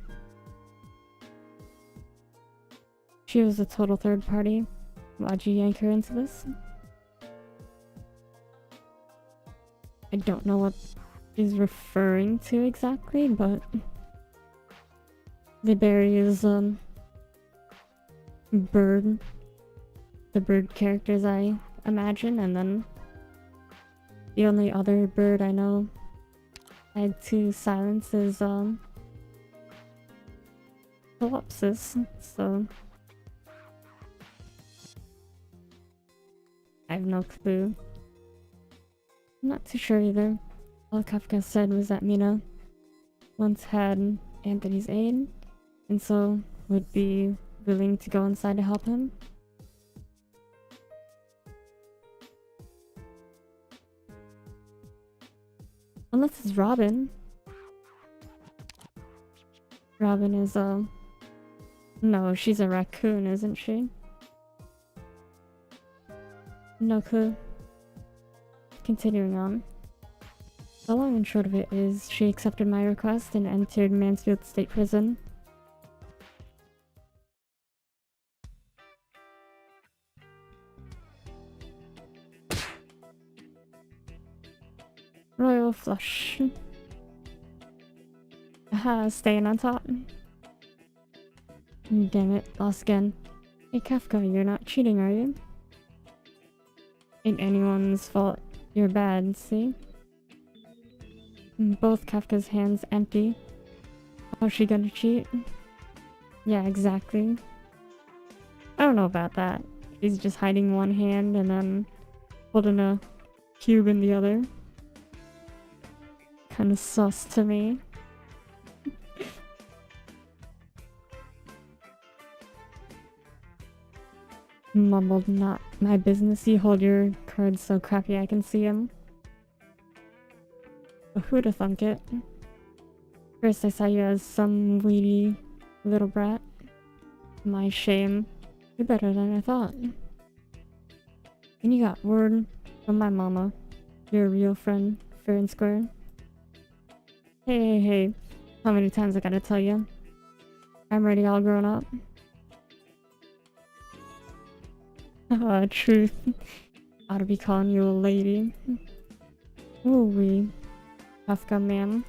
She was a total third party. Why'd you yank her into this? I don't know what she's referring to exactly, but Liberry is bird. The bird characters I imagine, and then the only other bird I know I had to silence is Ellipsis, so I have no clue. I'm not too sure either. All Kafka said was that Mina once had Anthony's aid, and so would be willing to go inside to help him. Unless it's Robin. Robin is no, she's a raccoon, isn't she? No clue. Continuing on. The long and short of it is she accepted my request and entered Mansfield State Prison. Royal Flush. Aha, staying on top. Damn it, lost again. Hey Kafka, you're not cheating, are you? Ain't anyone's fault. You're bad, see? Both Kafka's hands empty. How's she gonna cheat? Yeah, exactly. I don't know about that. She's just hiding one hand and then holding a cube in the other. Kinda sus to me. Mumbled, not my business. You hold your cards so crappy I can see them. But who'da thunk it? First I saw you as some weedy little brat. My shame. You're better than I thought. And you got word from my mama. You're a real friend, fair and square. Hey. How many times I gotta tell you? I'm already all grown up. Truth. Ought to be calling you a lady. Ooh-wee. Kafka, ma'am.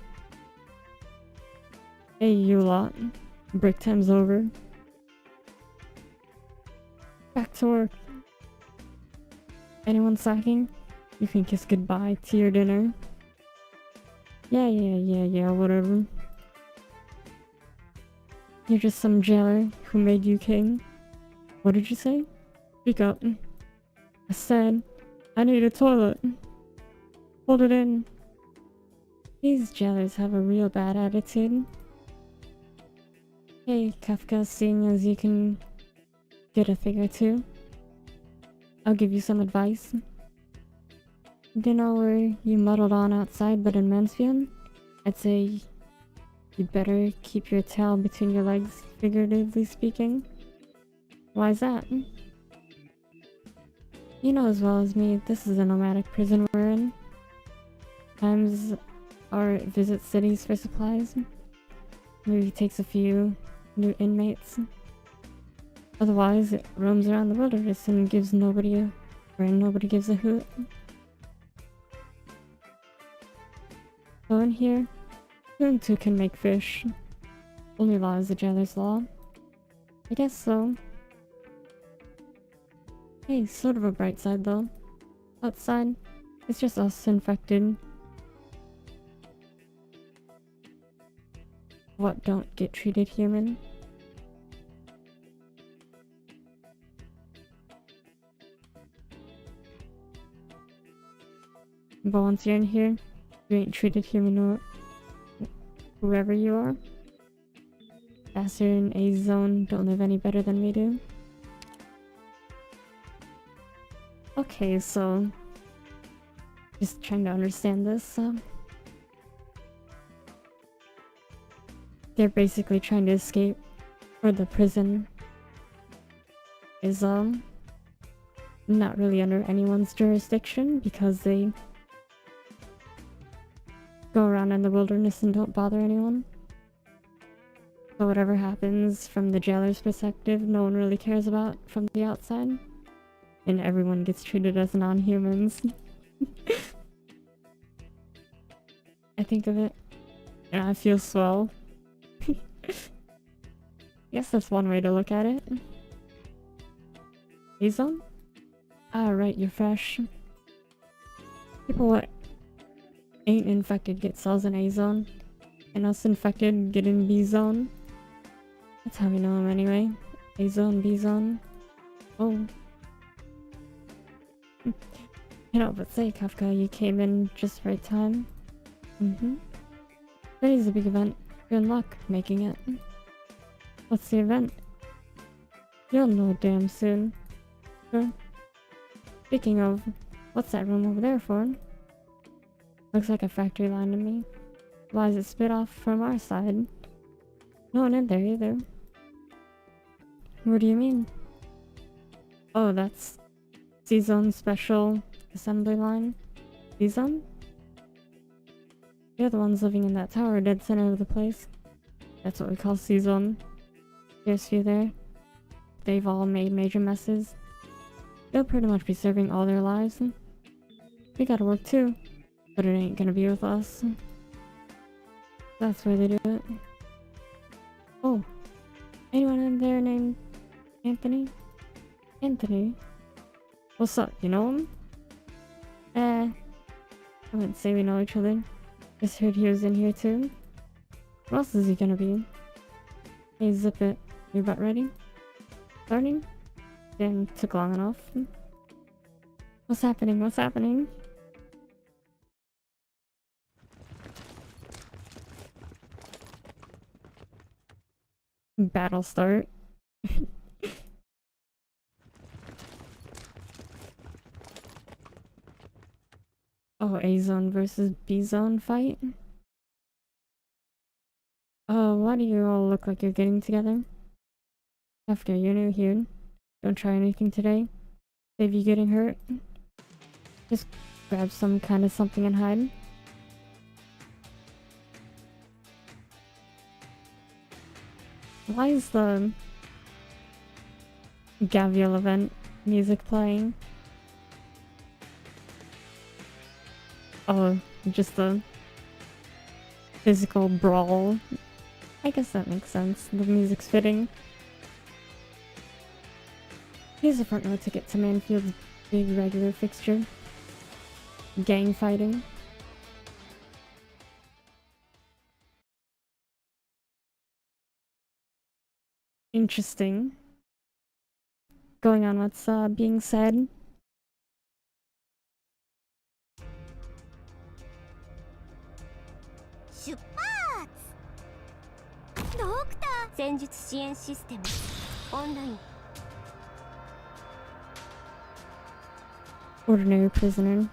Hey, you lot. Break time's over. Back to work. Anyone slacking? You can kiss goodbye to your dinner. Yeah, whatever. You're just some jailer who made you king. What did you say? Speak up. I said, I need a toilet. Hold it in. These jailers have a real bad attitude. Hey, Kafka, seeing as you can get a thing or two, I'll give you some advice. You know where you muddled on outside, but in Mansfield? I'd say you better keep your tail between your legs, figuratively speaking. Why's that? You know as well as me, this is a nomadic prison we're in. Times our visit cities for supplies. Maybe takes a few new inmates. Otherwise, it roams around the wilderness and gives nobody a hoot. So in here, who too can make fish. Only law is the jailer's law. I guess so. Hey, sort of a bright side though. Outside, it's just us infected. What don't get treated human? But once you're in here, you ain't treated human or whoever you are. Bastard in A zone don't live any better than we do. Okay, so just trying to understand this. They're basically trying to escape, or the prison is not really under anyone's jurisdiction because they go around in the wilderness and don't bother anyone. So whatever happens from the jailer's perspective, no one really cares about from the outside. And everyone gets treated as non-humans. I think of it, and I feel swell. Guess that's one way to look at it. A-zone? Ah, right, you're fresh. People what ain't infected get cells in A-zone, and us infected get in B-zone. That's how we know them anyway. A-zone, B-zone. Oh. You know, but say, Kafka, you came in just right time. Today's a big event. You're in luck making it. What's the event? You'll know damn soon. Sure. Speaking of, what's that room over there for? Looks like a factory line to me. Why is it split off from our side? No one in there either. What do you mean? Oh, that's C-Zone Special Assembly Line. C-Zone? You're the ones living in that tower dead center of the place. That's what we call C-Zone. There's few there. They've all made major messes. They'll pretty much be serving all their lives. We gotta work too, but it ain't gonna be with us. That's where they do it. Oh, anyone in there named Anthony? Anthony? What's up, you know him? I wouldn't say we know each other. Just heard he was in here too. Where else is he gonna be? Hey, zip it. You about ready? Starting? Damn, took long enough. What's happening? What's happening? Battle start. Oh, A-Zone versus B-Zone fight? Oh, why do you all look like you're getting together? After you're new here, don't try anything today. Save you getting hurt. Just grab some kind of something and hide. Why is the Gavial event music playing? Oh, just a physical brawl. I guess that makes sense. The music's fitting. Here's a front row ticket to Mansfield's big regular fixture. Gang fighting. Interesting. Going on what's being said. Ordinary prisoner.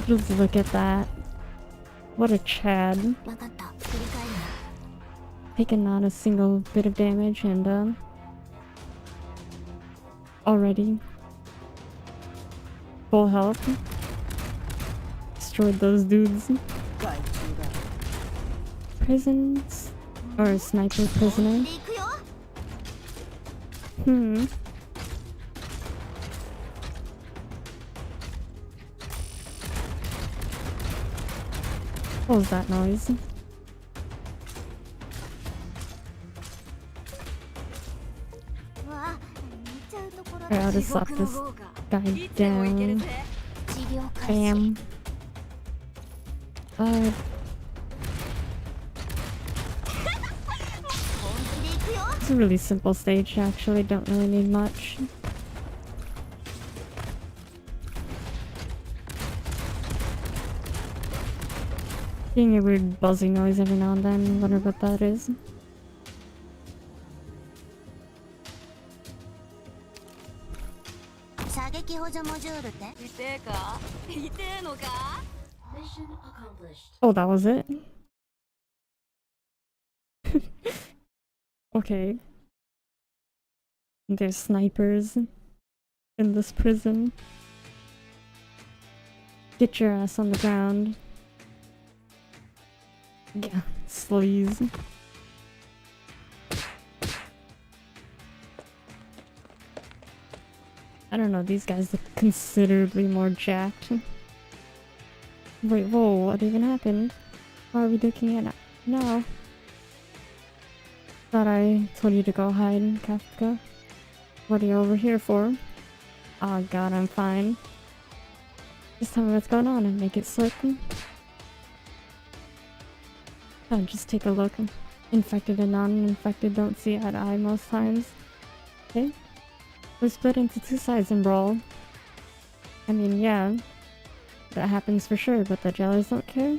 Just look at that. What a Chad. Taking not a single bit of damage and already full health. Destroyed those dudes. Prisons? Or a sniper prisoner? What was that noise? Alright, I'll just slap this guy down. Bam. Uh, it's a really simple stage, actually. Don't really need much. Getting a weird buzzing noise every now and then. Wonder what that is. Oh, that was it? Okay. There's snipers in this prison. Get your ass on the ground. Yeah, sleaze. I don't know, these guys look considerably more jacked. Wait, whoa, what even happened? Why are we looking at it now? Thought I told you to go hide, Kafka. What are you over here for? Oh god, I'm fine. Just tell me what's going on and make it slick. Oh, just take a look. Infected and non-infected don't see eye to eye most times. Okay. We're split into two sides in Brawl. I mean, yeah. That happens for sure, but the jailers don't care?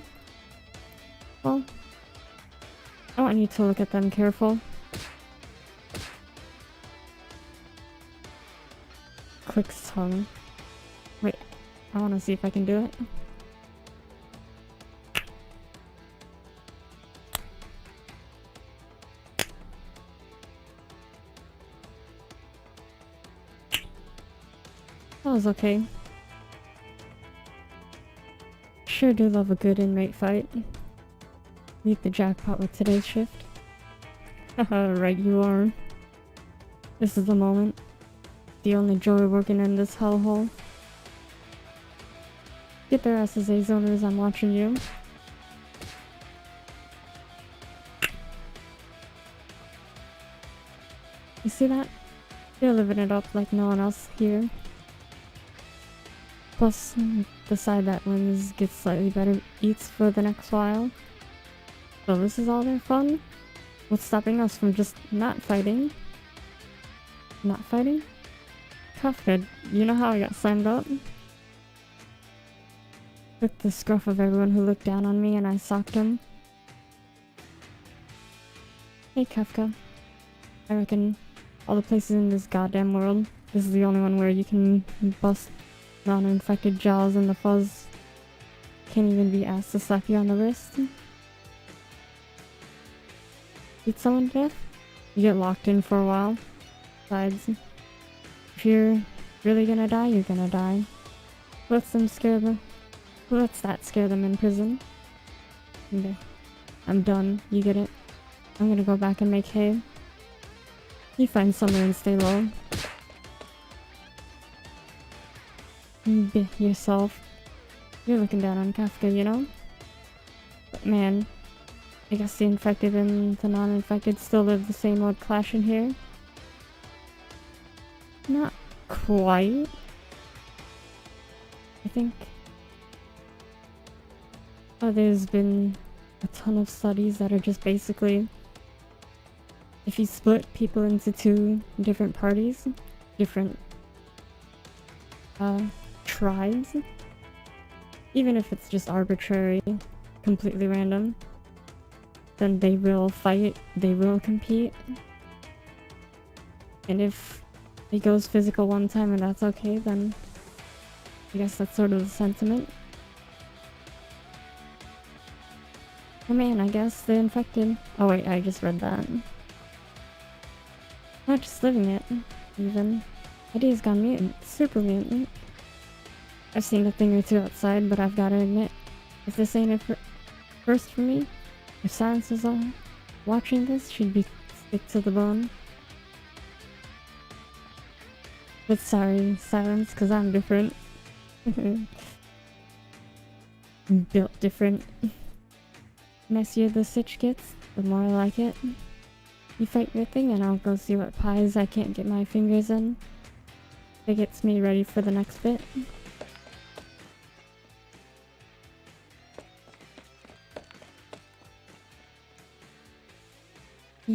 Well, I want you to look at them careful. Clicks tongue. Wait, I want to see if I can do it. That was okay. Sure do love a good inmate fight. Beat the jackpot with today's shift. Haha, right you are. This is the moment. The only joy working in this hellhole. Get their asses, A-zoners, I'm watching you. You see that? They're living it up like no one else here. Plus, the side that wins gets slightly better eats for the next while. So this is all their fun? What's stopping us from just not fighting? Not fighting? Kafka, you know how I got slammed up? With the scruff of everyone who looked down on me and I socked him. Hey Kafka. I reckon all the places in this goddamn world, this is the only one where you can bust non-infected jaws and the fuzz can't even be asked to slap you on the wrist. Beat someone to death? You get locked in for a while. Besides, if you're really gonna die, you're gonna die. Who lets that scare them in prison? Okay. I'm done, you get it? I'm gonna go back and make hay. You find somewhere and stay low. Be yourself. You're looking down on Kafka, you know? But man, I guess the infected and the non-infected still live the same old clash in here. Not quite. I think there's been a ton of studies that are just basically if you split people into two different parties, different tribes, even if it's just arbitrary, completely random, then they will fight, they will compete. And if it goes physical one time and that's okay, then I guess that's sort of the sentiment. Oh man, I guess the infected... Oh wait, I just read that. Not just living it, even. Idea's gone mutant. Super mutant. I've seen a thing or two outside, but I've gotta admit, if this ain't a first for me, if Silence is watching this, she'd be stick to the bone. But sorry, Silence, cause I'm different. Built different. The messier the sitch gets, the more I like it. You fight your thing and I'll go see what pies I can't get my fingers in. It gets me ready for the next bit.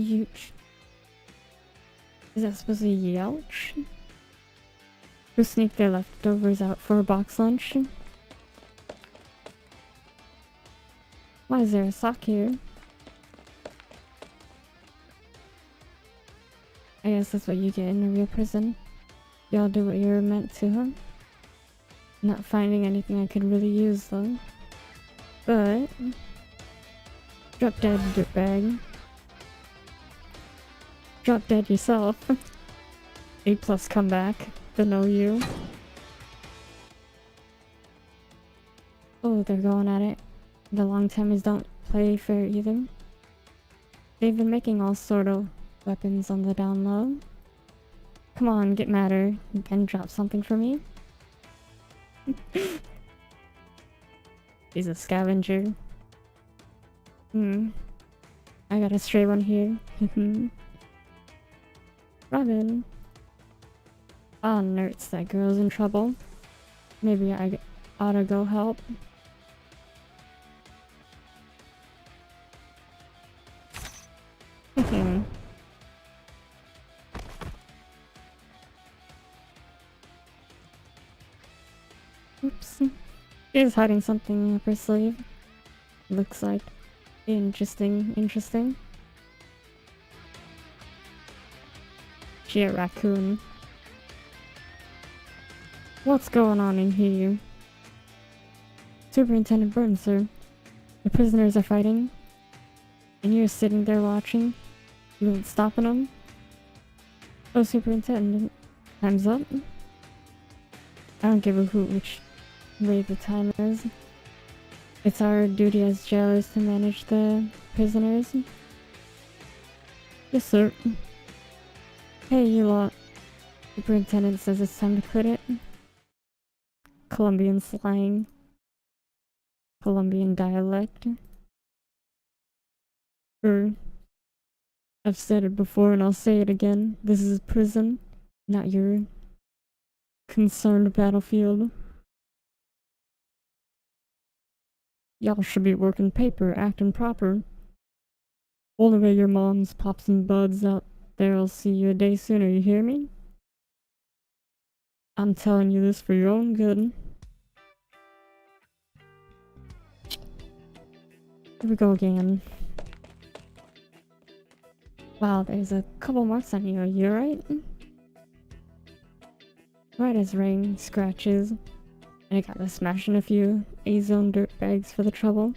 Huge. Is that supposed to be Yelch? Who sneak their leftovers out for a box lunch? Why is there a sock here? I guess that's what you get in a real prison. Y'all do what you're meant to, huh? Not finding anything I could really use though. But... drop dead, dirtbag. Drop dead yourself. A+ comeback. Don't know you. Oh, they're going at it. The long-timers don't play fair either. They've been making all sort of weapons on the down low. Come on, get madder. You can drop something for me. He's a scavenger. I got a stray one here. Robin. Ah, nerds, that girl's in trouble. Maybe I ought to go help. Oops. She's hiding something up her sleeve. Looks like interesting. She a raccoon. What's going on in here? Superintendent Burton, sir. The prisoners are fighting, and you're sitting there watching. You weren't stopping them? Oh, Superintendent. Time's up. I don't give a hoot which way the time is. It's our duty as jailers to manage the prisoners. Yes, sir. Hey, you lot. Superintendent says it's time to quit it. Colombian slang. Colombian dialect. I've said it before and I'll say it again. This is a prison, not your concerned battlefield. Y'all should be working paper, acting proper. Only way your moms pop some buds out there, I'll see you a day sooner, you hear me? I'm telling you this for your own good. Here we go again. Wow, there's a couple marks on you. Are you alright? Right as rain, scratches. And I got to smashing a few A-zone dirt bags for the trouble.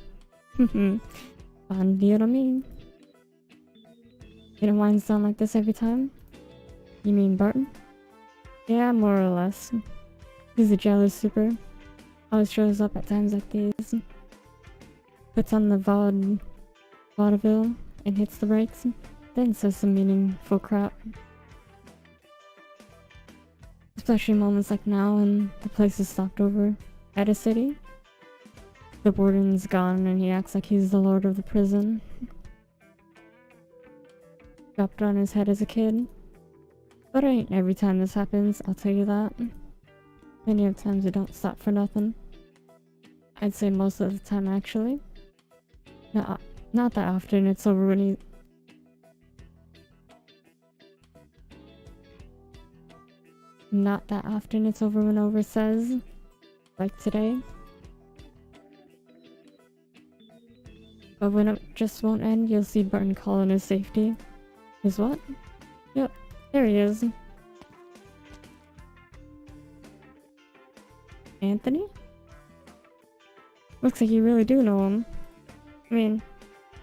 Fun deal to me. Didn't wine sound like this every time? You mean Barton? Yeah, more or less. He's a jealous super. Always shows up at times like these. Puts on the vaudeville and hits the brakes. Then says some meaningful crap. Especially moments like now when the place is stopped over at a city. The warden's gone and he acts like he's the lord of the prison. Dropped on his head as a kid. But it ain't every time this happens, I'll tell you that. Plenty of times it don't stop for nothing. I'd say most of the time actually. Not that often it's over when he... Not that often it's over when over says, like today. But when it just won't end, you'll see Barton calling his safety. His what? Yep, there he is. Anthony? Looks like you really do know him. I mean,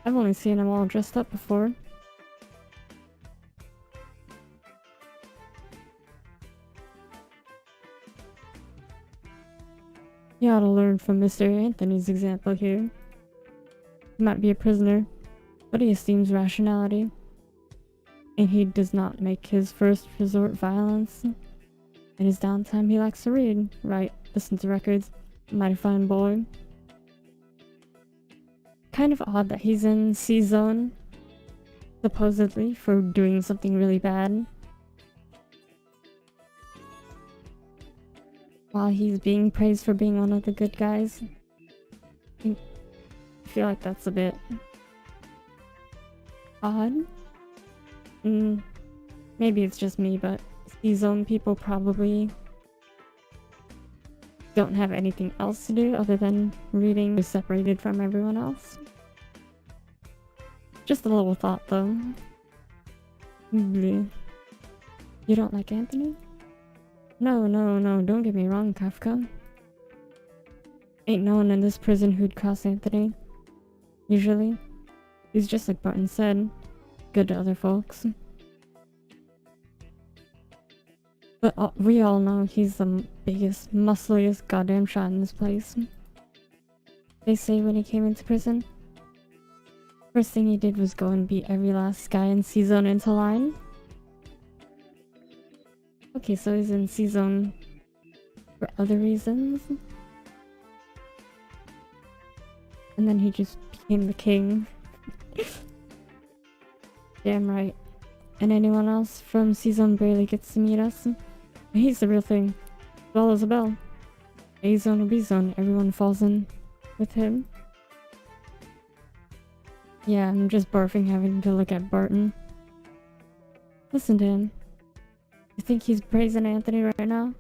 I've only seen him all dressed up before. You ought to learn from Mr. Anthony's example here. He might be a prisoner, but he esteems rationality. And he does not make his first resort violence. In his downtime, he likes to read, write, listen to records. Mighty fine boy. Kind of odd that he's in C-Zone, supposedly, for doing something really bad. While he's being praised for being one of the good guys. I feel like that's a bit odd. Maybe it's just me, but C-Zone people probably don't have anything else to do other than reading. They're separated from everyone else. Just a little thought, though. You don't like Anthony? No, don't get me wrong, Kafka. Ain't no one in this prison who'd cross Anthony. Usually. He's just like Barton said, good to other folks. But we all know he's the biggest, muscliest goddamn shot in this place. They say when he came into prison, first thing he did was go and beat every last guy in C-Zone into line. Okay, so he's in C-Zone for other reasons. And then he just became the king. Damn right. And anyone else from C-Zone barely gets to meet us. He's the real thing. As well as a bell. A-Zone or B-Zone, everyone falls in with him. Yeah, I'm just barfing having to look at Barton. Listen to him. You think he's praising Anthony right now?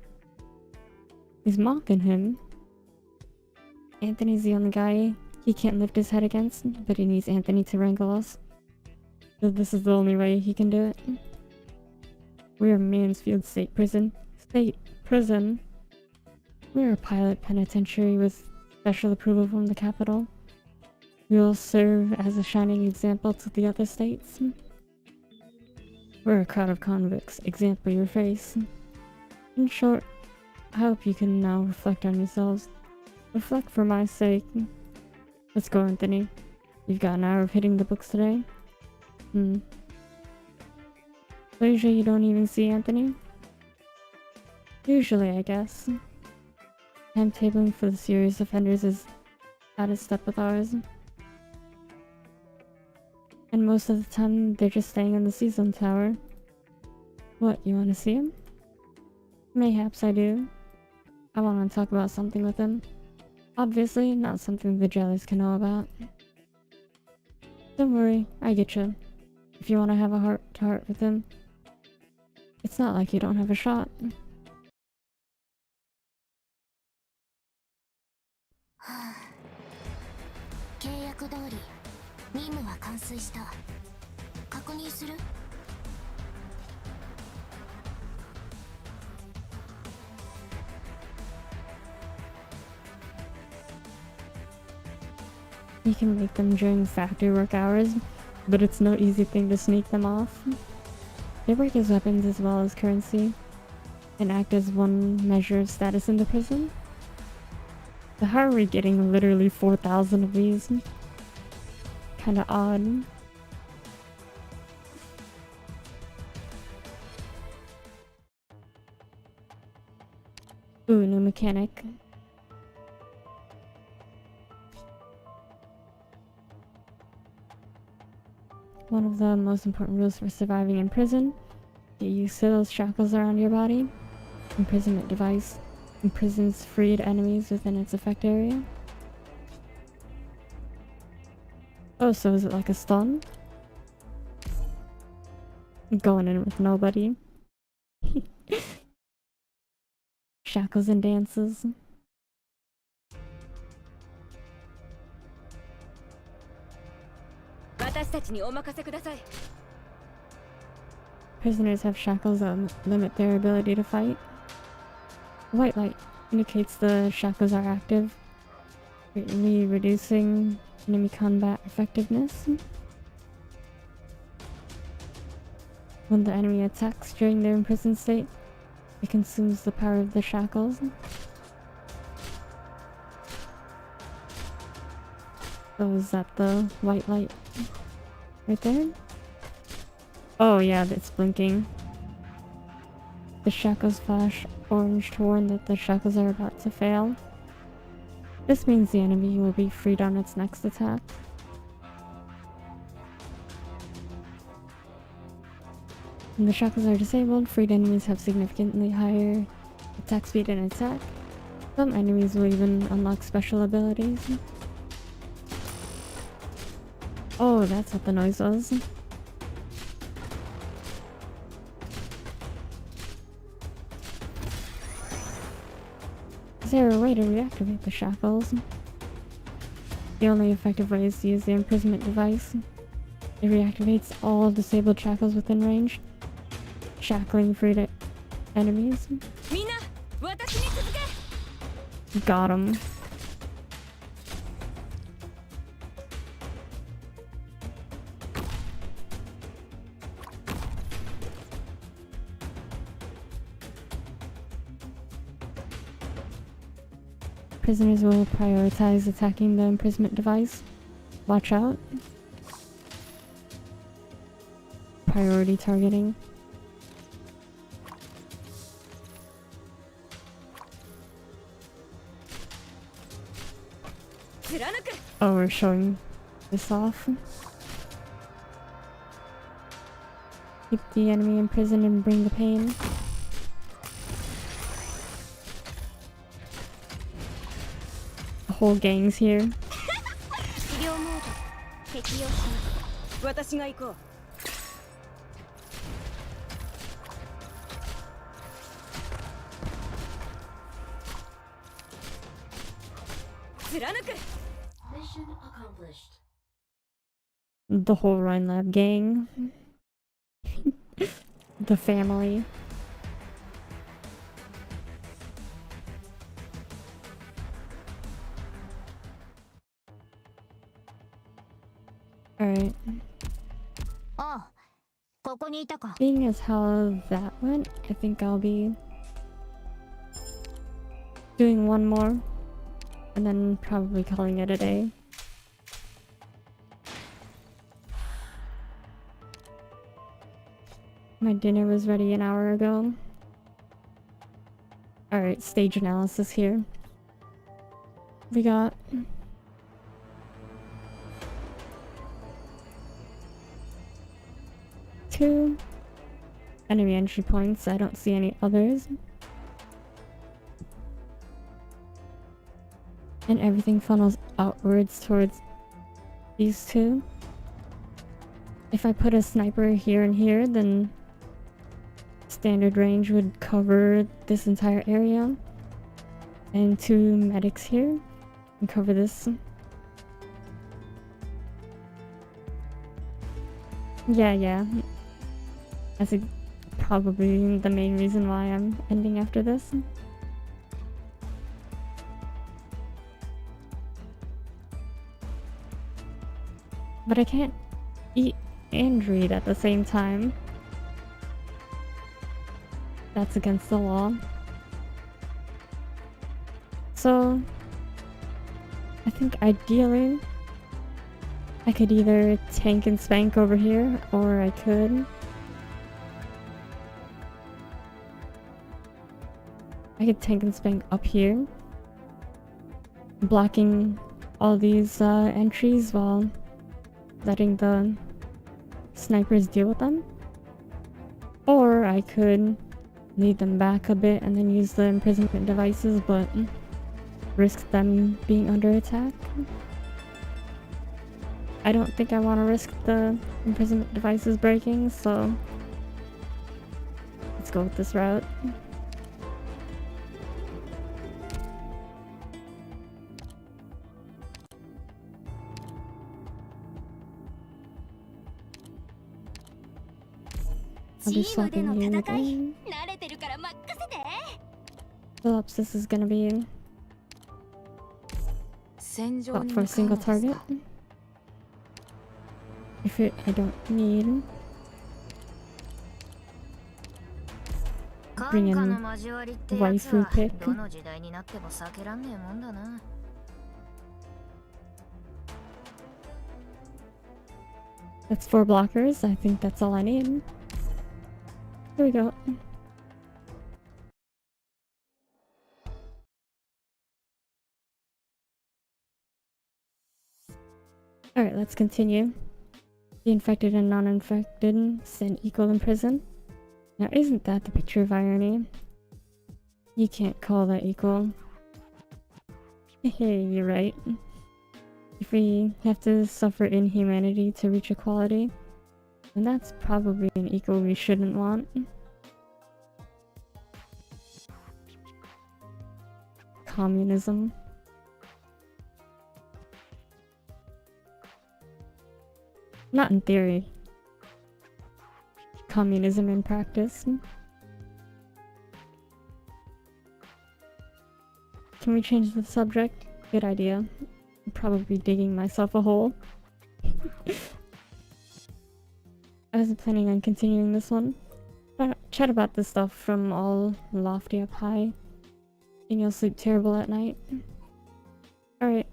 He's mocking him. Anthony's the only guy he can't lift his head against, but he needs Anthony to wrangle us. So this is the only way he can do it. We're Mansfield State Prison. We're a pilot penitentiary with special approval from the capital. We will serve as a shining example to the other states. We're a crowd of convicts. Example your face. In short, I hope you can now reflect on yourselves. Reflect for my sake. Let's go, Anthony. You've got an hour of hitting the books today. So usually you don't even see Anthony? Usually, I guess. Timetabling for the serious offenders is out of step with ours. And most of the time, they're just staying in the C-Zone tower. What, you want to see him? Mayhaps I do. I want to talk about something with him. Obviously, not something the jailers can know about. Don't worry, I get you. If you want to have a heart-to-heart with him, it's not like you don't have a shot. You can make them during factory work hours, but it's no easy thing to sneak them off. They work as weapons as well as currency, and act as one measure of status in the prison. So how are we getting literally 4,000 of these? Kinda odd. Ooh, new mechanic. One of the most important rules for surviving in prison. Get used to those shackles around your body. Imprisonment device. Imprisons freed enemies within its effect area. Oh, so is it like a stun? I'm going in with nobody. Shackles and dances. Prisoners have shackles that limit their ability to fight. White light indicates the shackles are active, greatly reducing enemy combat effectiveness. When the enemy attacks during their imprisoned state, it consumes the power of the shackles. So is that the white light right there? Oh yeah, it's blinking. The shackles flash orange to warn that the shackles are about to fail. This means the enemy will be freed on its next attack. When the shackles are disabled, freed enemies have significantly higher attack speed and attack. Some enemies will even unlock special abilities. Oh, that's what the noise was. Is there a way to reactivate the shackles? The only effective way is to use the imprisonment device. It reactivates all disabled shackles within range, shackling freed enemies. Got him. Prisoners will prioritize attacking the imprisonment device. Watch out. Priority targeting. Oh, we're showing this off. Keep the enemy in prison and bring the pain. The whole gang's here. Mission accomplished. The whole Rhine Lab gang. The family. Alright. Seeing as how that went, I think I'll be doing one more and then probably calling it a day. My dinner was ready an hour ago. Alright, stage analysis here. We got two enemy entry points. I don't see any others. And everything funnels outwards towards these two. If I put a sniper here and here, then standard range would cover this entire area. And two medics here and cover this. Yeah. That's probably the main reason why I'm ending after this. But I can't eat and read at the same time. That's against the law. So, I think ideally, I could either tank and spank over here, or I could tank and spank up here, blocking all these entries while letting the snipers deal with them. Or I could lead them back a bit and then use the imprisonment devices, but risk them being under attack. I don't think I want to risk the imprisonment devices breaking, so let's go with this route. I'll be swapping you again. Phillips, this is gonna be what, for a single target? If I don't need, bring in waifu pick. That's 4 blockers. I think that's all I need. Here we go. Alright, let's continue. The infected and non-infected stand equal in prison. Now, isn't that the picture of irony? You can't call that equal. Hey, you're right. If we have to suffer inhumanity to reach equality, then that's probably an equal we shouldn't want. communism. Not in theory. Communism in practice. Can we change the subject? Good idea. I'm probably digging myself a hole. I wasn't planning on continuing this one. Chat about this stuff from all lofty up high. And you'll sleep terrible at night. Alright.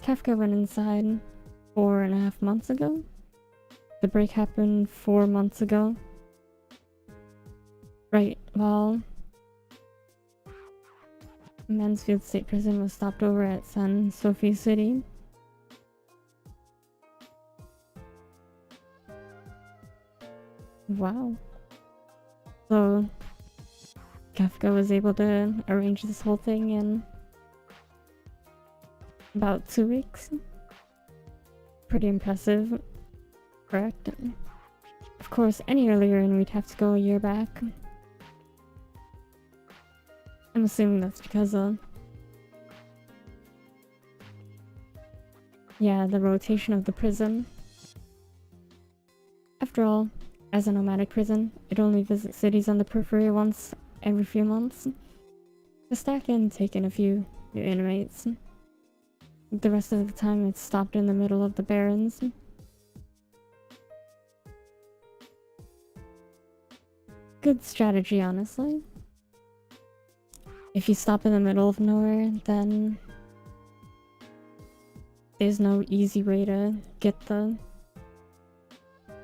Kafka went inside 4.5 months ago. The break happened 4 months ago. Right, well... Mansfield State Prison was stopped over at San Sophie City. Wow. So, Kafka was able to arrange this whole thing in about 2 weeks. Pretty impressive, correct? Of course, any earlier and we'd have to go a year back. I'm assuming that's because of... yeah, the rotation of the prison. After all, as a nomadic prison, it only visits cities on the periphery once every few months. To stack in, take in a few new inmates. The rest of the time it's stopped in the middle of the barrens. Good strategy, honestly. If you stop in the middle of nowhere, then there's no easy way to get the...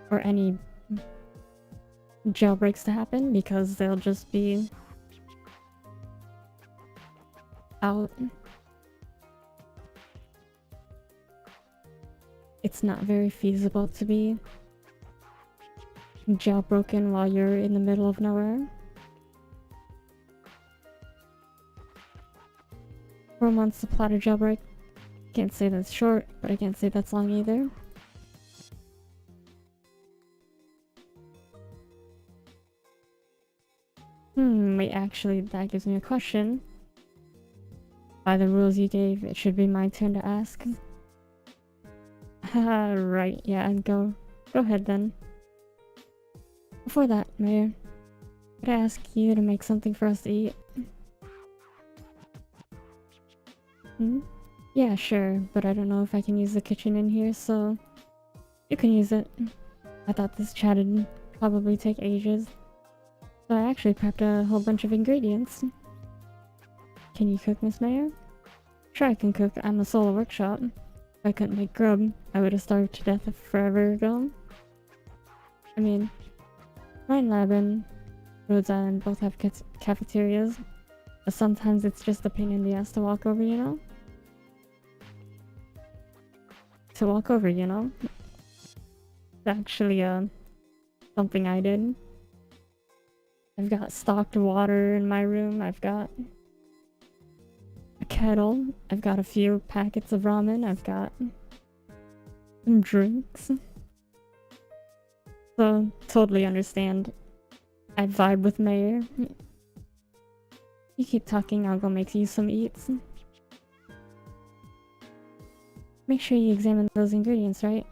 or any jailbreaks to happen, because they'll just be out. It's not very feasible to be jailbroken while you're in the middle of nowhere. 4 months to plot a jailbreak. Can't say that's short, but I can't say that's long either. Wait, actually, that gives me a question. By the rules you gave, it should be my turn to ask. Haha, right, yeah, go ahead then. Before that, Mayor, could I ask you to make something for us to eat? Yeah, sure, but I don't know if I can use the kitchen in here, so you can use it. I thought this chat'd probably take ages, so I actually prepped a whole bunch of ingredients. Can you cook, Miss Mayor? Sure I can cook, I'm a solo workshop. If I couldn't make grub, I would have starved to death forever ago. I mean, Rhine Lab and Rhodes Island both have cafeterias, but sometimes it's just a pain in the ass to walk over, you know? To walk over, you know? It's actually, something I did. I've got stocked water in my room, I've got a kettle, I've got a few packets of ramen, I've got some drinks. So, totally understand. I vibe with Mayor. You keep talking, I'll go make you some eats. Make sure you examine those ingredients, right?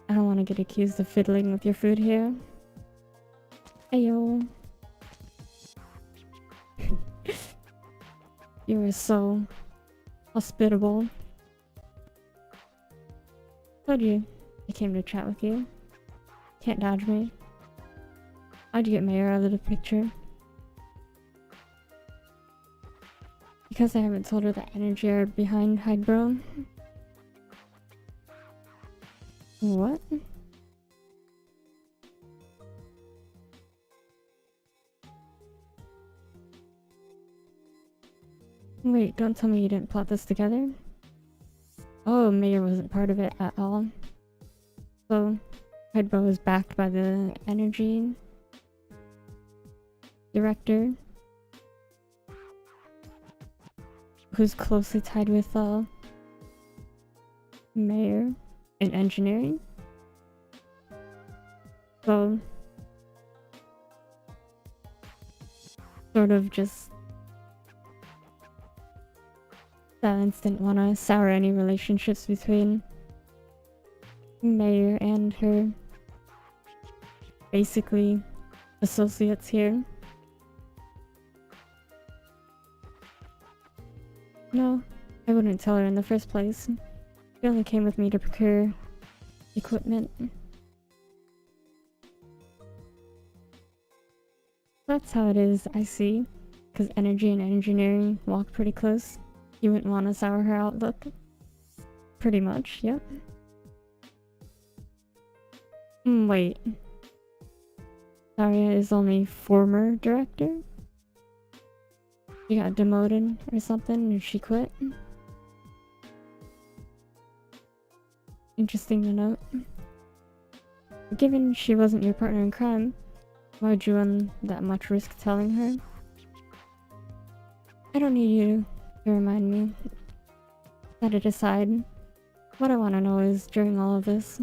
I don't want to get accused of fiddling with your food here. Ayo. You were so hospitable. Told you, I came to chat with you. Can't dodge me. How'd you get Mayor out of the picture? Because I haven't told her the energy are behind Hydebro. What? Wait, don't tell me you didn't plot this together? Oh, Mayor wasn't part of it at all. So, Hydebro is backed by the energy director, who's closely tied with Mayor in engineering. So, sort of just Silence didn't want to sour any relationships between Mayor and her basically associates here. No, I wouldn't tell her in the first place. She only came with me to procure equipment. That's how it is, I see. Because energy and engineering walk pretty close. You wouldn't want to sour her outlook. Pretty much, yep. Wait. Saria is only former director? She got demoted or something and she quit? Interesting to note. Given she wasn't your partner in crime, why'd you run that much risk telling her? I don't need you to remind me. Set it aside. What I want to know is, during all of this,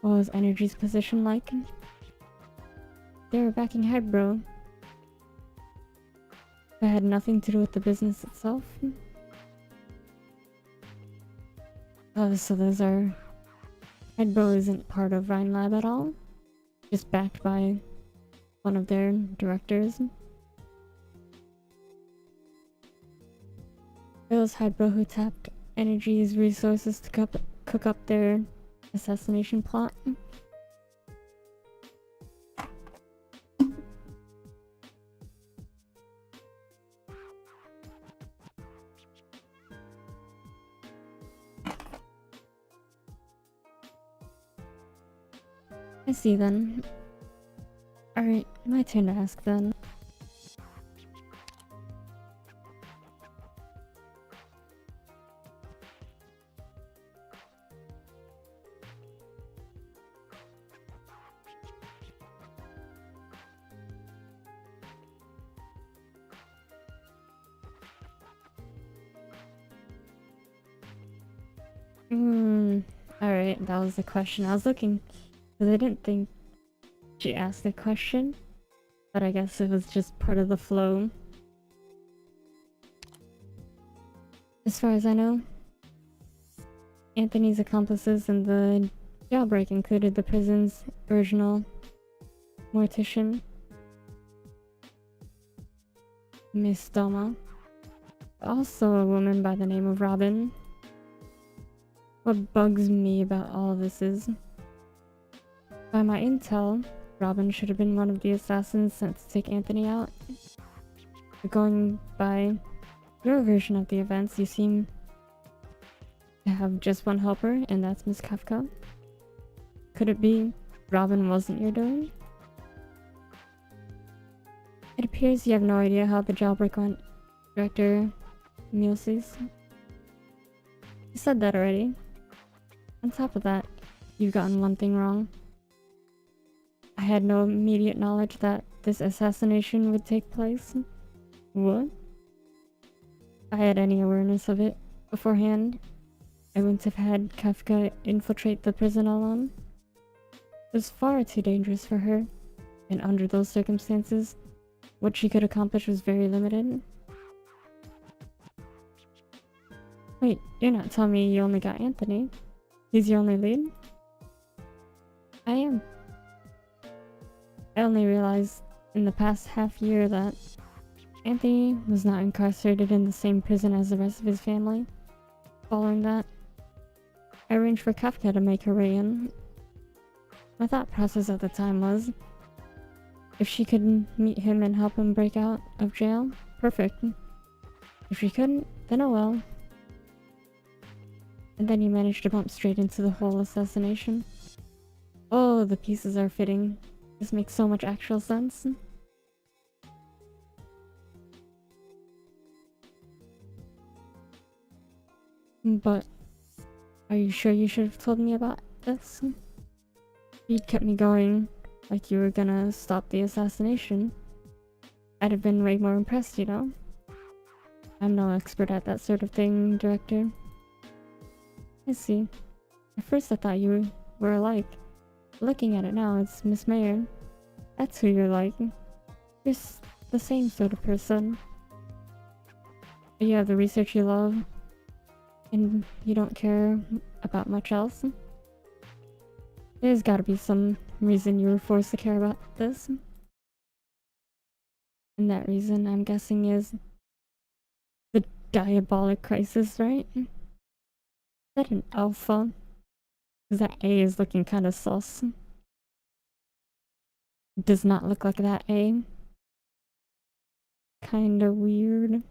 what was Energy's position like? They were backing Hydro. That had nothing to do with the business itself. Oh, so those are... Hydro isn't part of Rhine Lab at all? Just backed by one of their directors? It was Hydro who tapped Energy's resources to cook up their assassination plot. I see then. Alright, my turn to ask then. Alright, that was the question. I was looking, because I didn't think she asked a question, but I guess it was just part of the flow. As far as I know, Anthony's accomplices in the jailbreak included the prison's original mortician, Miss Doma, also a woman by the name of Robin. What bugs me about all of this is, by my intel, Robin should have been one of the assassins sent to take Anthony out. But going by your version of the events, you seem to have just one helper, and that's Miss Kafka. Could it be Robin wasn't your doing? It appears you have no idea how the jailbreak went, Director Mulsis. You said that already. On top of that, you've gotten one thing wrong. I had no immediate knowledge that this assassination would take place. What? If I had any awareness of it beforehand, I wouldn't have had Kafka infiltrate the prison alone. It was far too dangerous for her, and under those circumstances, what she could accomplish was very limited. Wait, you're not telling me you only got Anthony? He's your only lead? I am. I only realized in the past half year that Anthony was not incarcerated in the same prison as the rest of his family. Following that, I arranged for Kafka to make her way in. My thought process at the time was, if she could meet him and help him break out of jail, perfect. If she couldn't, then oh well. And then you managed to bump straight into the whole assassination. Oh, the pieces are fitting. This makes so much actual sense. But, are you sure you should have told me about this? You'd kept me going, like you were gonna stop the assassination. I'd have been way more impressed, you know? I'm no expert at that sort of thing, Director. I see. At first I thought you were alike. Looking at it now, it's Miss Mayer. That's who you're like. You're the same sort of person. You have the research you love, and you don't care about much else. There's gotta be some reason you were forced to care about this. And that reason, I'm guessing, is the diabolic crisis, right? Is that an alpha? Because that A is looking kind of sus. Does not look like that A. Kinda weird.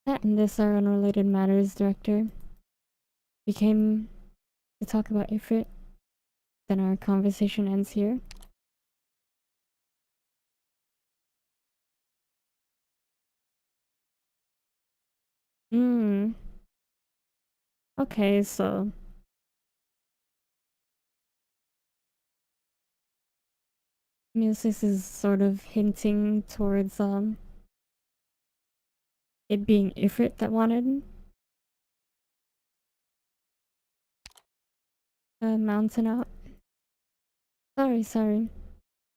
That and this are unrelated matters, Director. We came to talk about Ifrit. Then our conversation ends here. Okay, so... This is sort of hinting towards, it being Ifrit that wanted a mountain out. Sorry. Should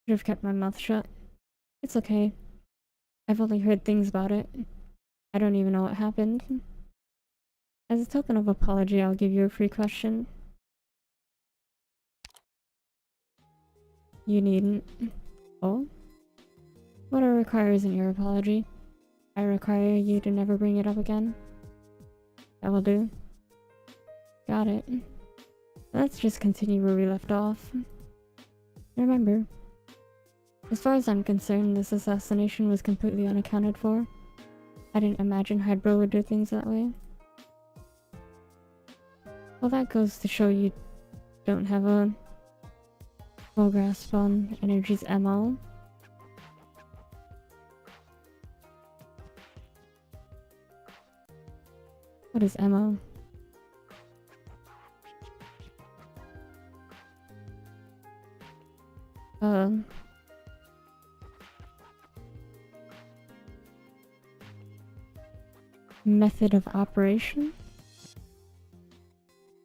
have kept my mouth shut. It's okay. I've only heard things about it. I don't even know what happened. As a token of apology, I'll give you a free question. You needn't. Oh? What I require isn't your apology. I require you to never bring it up again. That will do. Got it. Let's just continue where we left off. Remember, as far as I'm concerned, this assassination was completely unaccounted for. I didn't imagine Hydro would do things that way. Well, that goes to show you don't have a full grasp on Energy's MO. What is MO? Method of operation?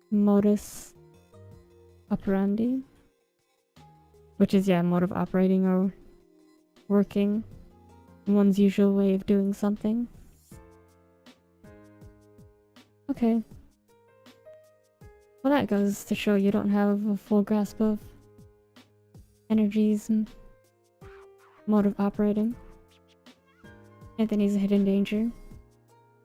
Modus operandi? Which is, yeah, mode of operating or working. One's usual way of doing something. Okay. Well, that goes to show you don't have a full grasp of Energy's mode of operating. Anthony's a hidden danger.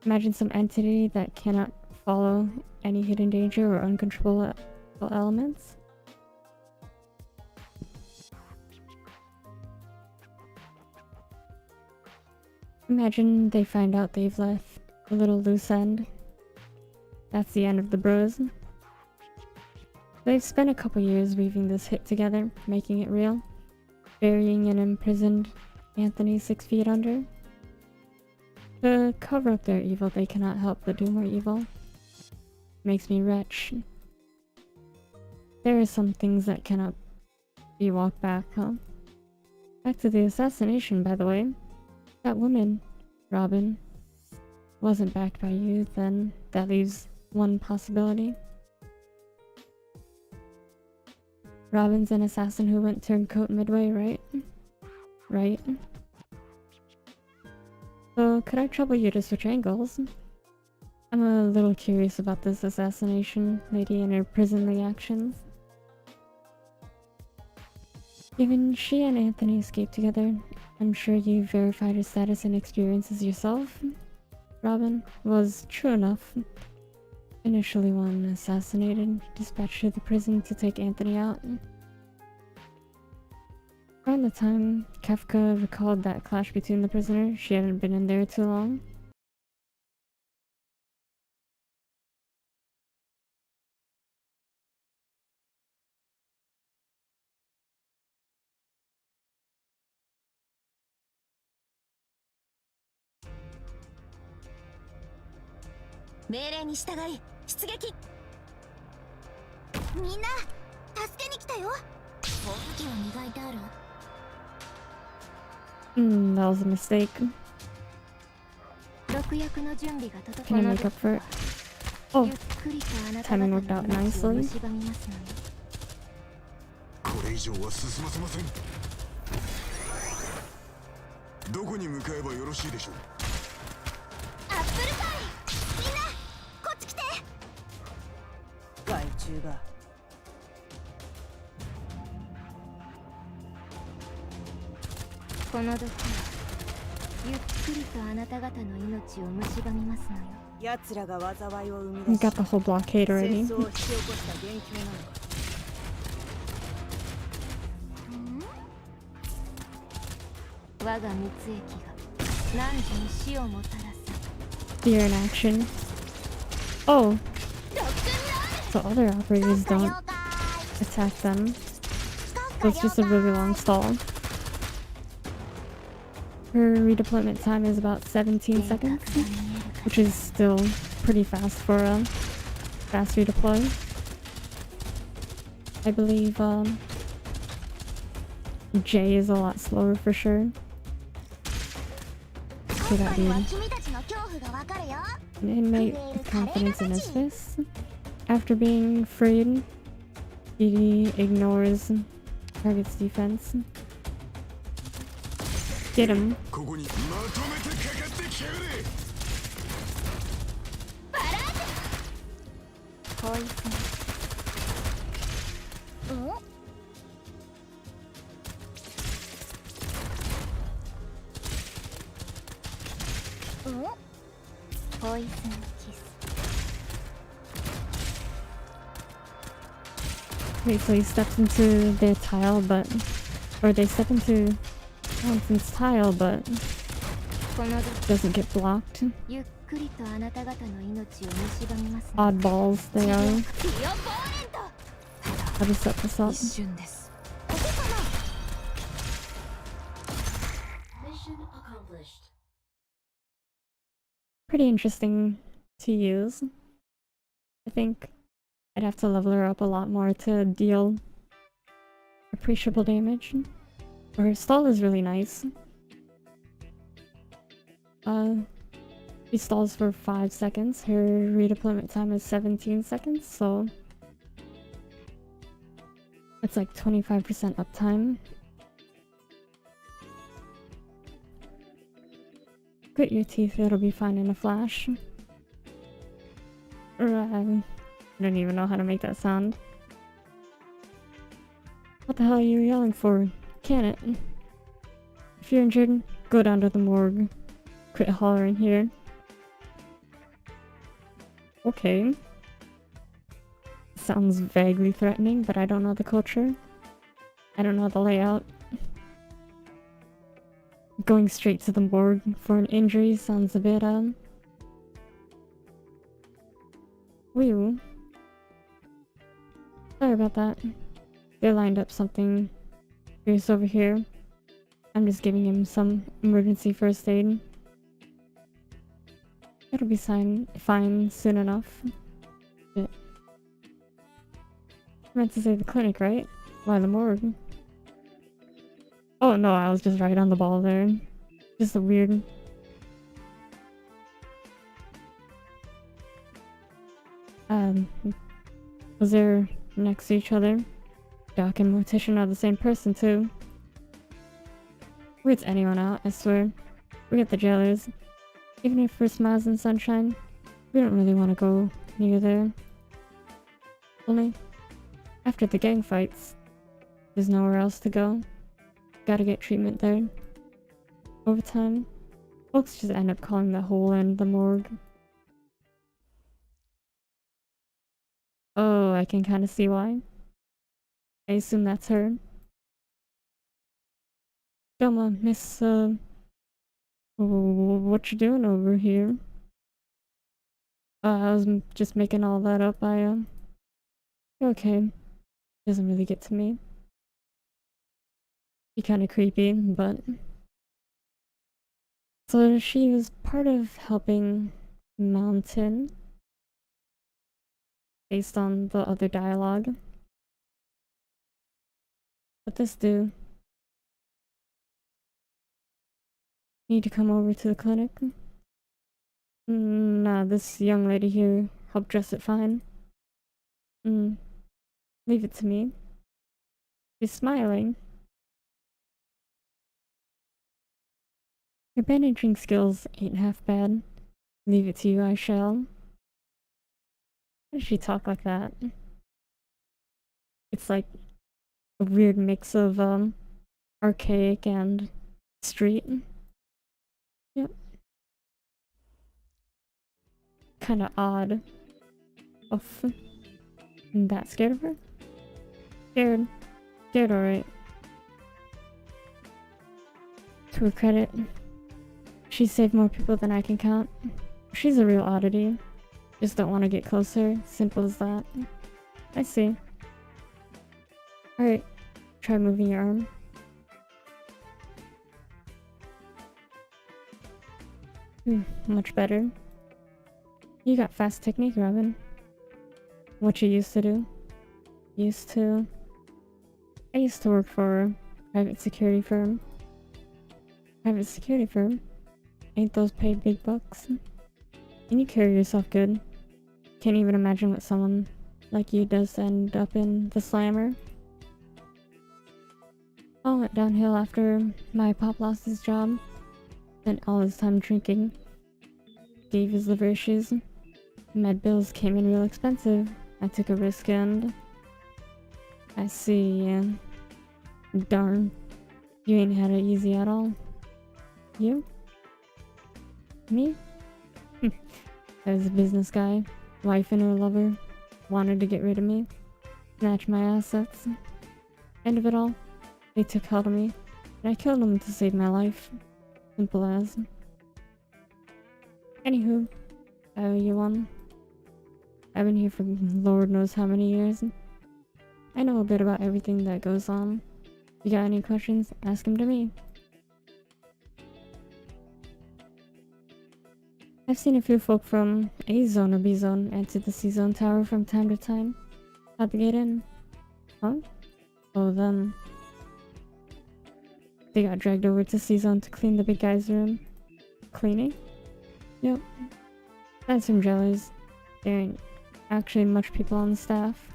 Imagine some entity that cannot follow any hidden danger or uncontrollable elements. Imagine they find out they've left a little loose end. That's the end of the bros. They've spent a couple years weaving this hit together, making it real. Burying an imprisoned Anthony 6 feet under. To cover up their evil, they cannot help but do more evil. Makes me wretch. There are some things that cannot be walked back, huh? Back to the assassination, by the way. That woman, Robin, wasn't backed by you, then that leaves one possibility. Robin's an assassin who went turncoat midway, right? Right. So, could I trouble you to switch angles? I'm a little curious about this assassination lady and her prisonly actions. Given she and Anthony escaped together, I'm sure you verified her status and experiences yourself. Robin was, true enough, initially one assassinated, dispatched to the prison to take Anthony out. Around the time Kefka recalled that clash between the prisoners, she hadn't been in there too long.みんな、助けに来たよ。宝石は磨いてある。That was a mistake. 毒薬の準備が整 Can I make up for it? Oh, ゆっくりとあなた timing 方 worked out の命を nicely. 蝕みますのよ。これ以上は進ませません。どこに向かえばよろしいでしょう。アップルパイ、みんなこっち来て。害虫がこの毒はゆっくりとあなた方の命を蝕みますのよ。奴らが災いを生み We 出し got the whole blockade 戦 already. 争を引き起こした元凶なのか。我が蜜液が汝に死をもたらす。 Fear in action. Oh, ロックンロール。 so other operators 了 don't 解。 attack them. So it's just a really long stall. Her redeployment time is about 17 seconds, which is still pretty fast for a fast redeploy. I believe J is a lot slower for sure. Okay, that dude. 君たちの恐怖がわかるよ。 An inmate with confidence in his fists. After being freed, he ignores target's defense. Get him. ここにまとめてかかってきやがれ。ポイズン。ポイズンキス。 Wait, so he steps into their tile, but... Or they step into Johnson's tile, but この毒 doesn't get blocked. ゆっくりとあなた方の命を蝕みますね。 Oddballs they are. ディオボーレント。 How to set this up. 一瞬です。お子様。 Pretty interesting to use. I think I'd have to level her up a lot more to deal appreciable damage. Her stall is really nice. She stalls for 5 seconds. Her redeployment time is 17 seconds, so it's like 25% uptime. Grit your teeth, it'll be fine in a flash. I don't even know how to make that sound. What the hell are you yelling for? Can it? If you're injured, go down to the morgue. Quit hollering here. Okay. Sounds vaguely threatening, but I don't know the culture. I don't know the layout. Going straight to the morgue for an injury sounds a bit, Woo. Sorry about that. They lined up something fierce over here. I'm just giving him some emergency first aid. It'll be fine soon enough. Shit. I meant to say the clinic, right? Why the morgue? Oh no, I was just right on the ball there. Just a weird... Was there next to each other? Doc and Mortician are the same person too. Weirds anyone out, I swear. We get the jailers. Even if we're Smiles and Sunshine, we don't really want to go near there. Only, after the gang fights, there's nowhere else to go. Gotta get treatment there. Over time, folks just end up calling that whole end the morgue. Oh, I can kind of see why. I assume that's her. Come miss, what you doing over here? I was just making all that up, okay. Doesn't really get to me. Be kind of creepy, but... So she was part of helping Mountain, based on the other dialogue. But this dude... Need to come over to the clinic? Nah, this young lady here helped dress it fine. Leave it to me. She's smiling. Your bandaging skills ain't half bad. Leave it to you, I shall. Why does she talk like that? It's like a weird mix of archaic and street. Yep. Kinda odd. Oof. I'm that scared of her? Scared. Scared, alright. To her credit, she saved more people than I can count. She's a real oddity. Just don't want to get closer. Simple as that. I see. Alright. Try moving your arm. Much better. You got fast technique, Robin. What you used to do? I used to work for a private security firm. Private security firm? Ain't those paid big bucks? And you carry yourself good. Can't even imagine what someone like you does to end up in the slammer. All went downhill after my pop lost his job. Spent all his time drinking. Gave his liver issues. Med bills came in real expensive. I took a risk and... I see, yeah. Darn. You ain't had it easy at all. You? Me? I was a business guy. Wife and her lover. Wanted to get rid of me. Snatch my assets. End of it all. They took hold of me. And I killed them to save my life. Simple as. Anywho. I owe you one. I've been here for Lord knows how many years. I know a bit about everything that goes on. If you got any questions, ask them to me. I've seen a few folk from A zone or B zone enter the C zone tower from time to time. How'd they get in? Huh? Oh, them. They got dragged over to C zone to clean the big guy's room. Cleaning? Yep. That's some jealous. There ain't actually much people on the staff.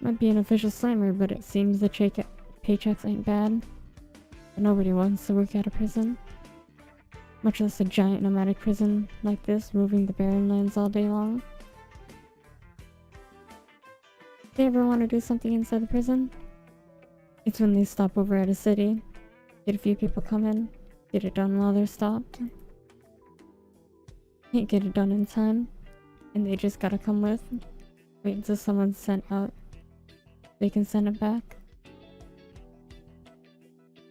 Might be an official slammer, but it seems the paychecks ain't bad. But nobody wants to work at a prison. Much less a giant nomadic prison like this, roving the barren lands all day long. If they ever want to do something inside the prison, it's when they stop over at a city, get a few people come in, get it done while they're stopped. Can't get it done in time, and they just gotta come with. Wait until someone's sent out. They can send it back.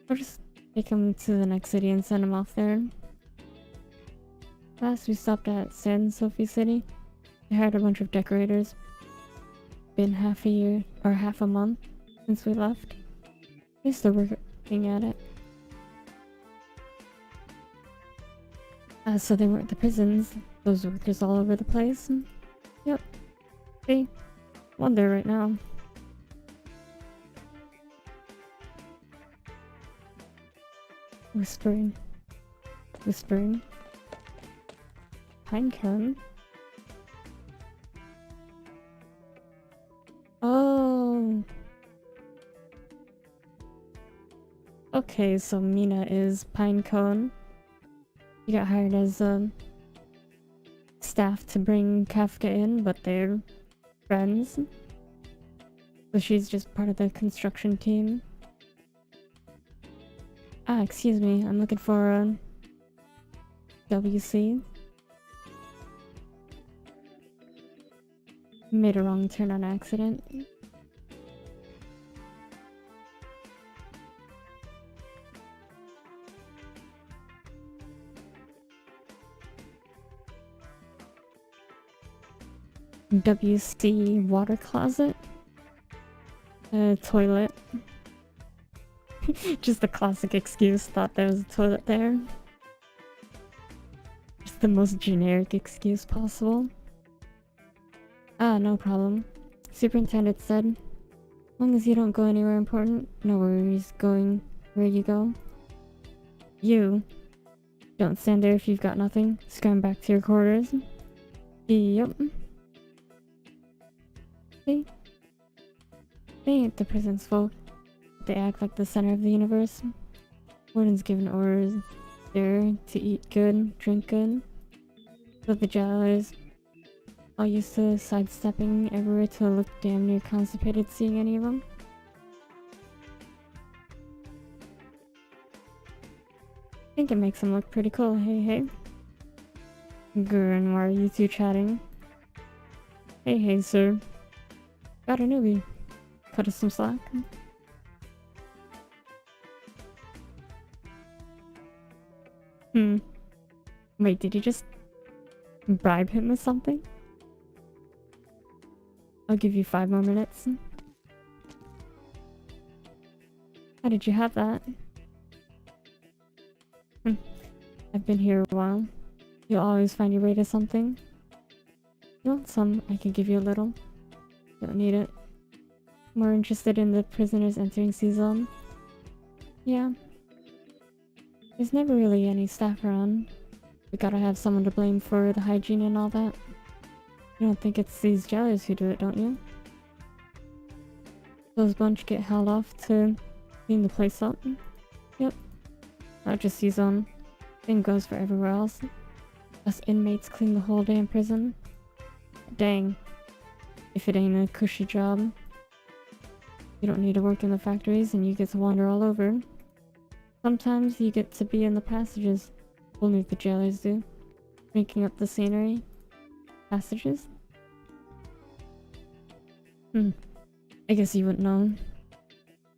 Or just take them to the next city and send them off there. Last we stopped at San Sophie City. They hired a bunch of decorators. Been half a year, or half a month, since we left. They're still working at it. So they weren't the prisons. Those workers all over the place. Yep. See? One there right now. Whispering. Whispering. Pinecone? Oh. Okay, so Mina is Pinecone. She got hired as staff to bring Kafka in, but they're friends. So she's just part of the construction team. Ah, excuse me, I'm looking for WC. Made a wrong turn on accident. WC water closet. Toilet. Just the classic excuse, thought there was a toilet there. Just the most generic excuse possible. Ah, no problem. Superintendent said, as long as you don't go anywhere important, no worries going where you go. You. Don't stand there if you've got nothing. Scram back to your quarters. Yep. See? They ain't the prison's folk. They act like the center of the universe. Warden's given orders there to eat good, drink good. But the jailers all used to sidestepping everywhere to look damn near constipated seeing any of them. I think it makes them look pretty cool, hey. Gurren, why are you two chatting? Hey, sir. Got a newbie. Cut us some slack. Wait, did you just bribe him with something? I'll give you 5 more minutes. How did you have that? I've been here a while. You'll always find your way to something. You want some? I can give you a little. Don't need it. More interested in the prisoners entering C-Zone? Yeah. There's never really any staff around. We gotta have someone to blame for the hygiene and all that. You don't think it's these jailers who do it, don't you? Those bunch get held off to clean the place up? Yep. Not just C-Zone. Same goes for everywhere else. Us inmates clean the whole damn prison. Dang. If it ain't a cushy job. You don't need to work in the factories and you get to wander all over. Sometimes you get to be in the passages. Only the jailers do. Drinking up the scenery. Passages? I guess you wouldn't know.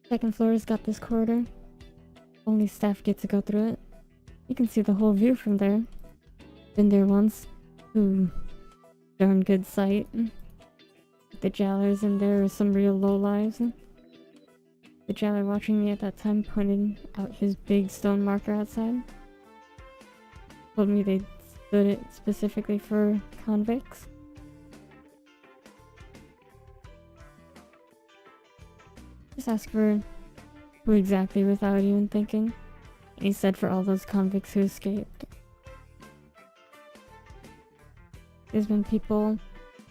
Second floor's got this corridor. Only staff get to go through it. You can see the whole view from there. Been there once. Ooh. Darn good sight. The jailers in there are some real lowlives. The jailer watching me at that time pointed out his big stone marker outside. Told me they stood it specifically for convicts. Just ask for who exactly without even thinking. And he said for all those convicts who escaped. There's been people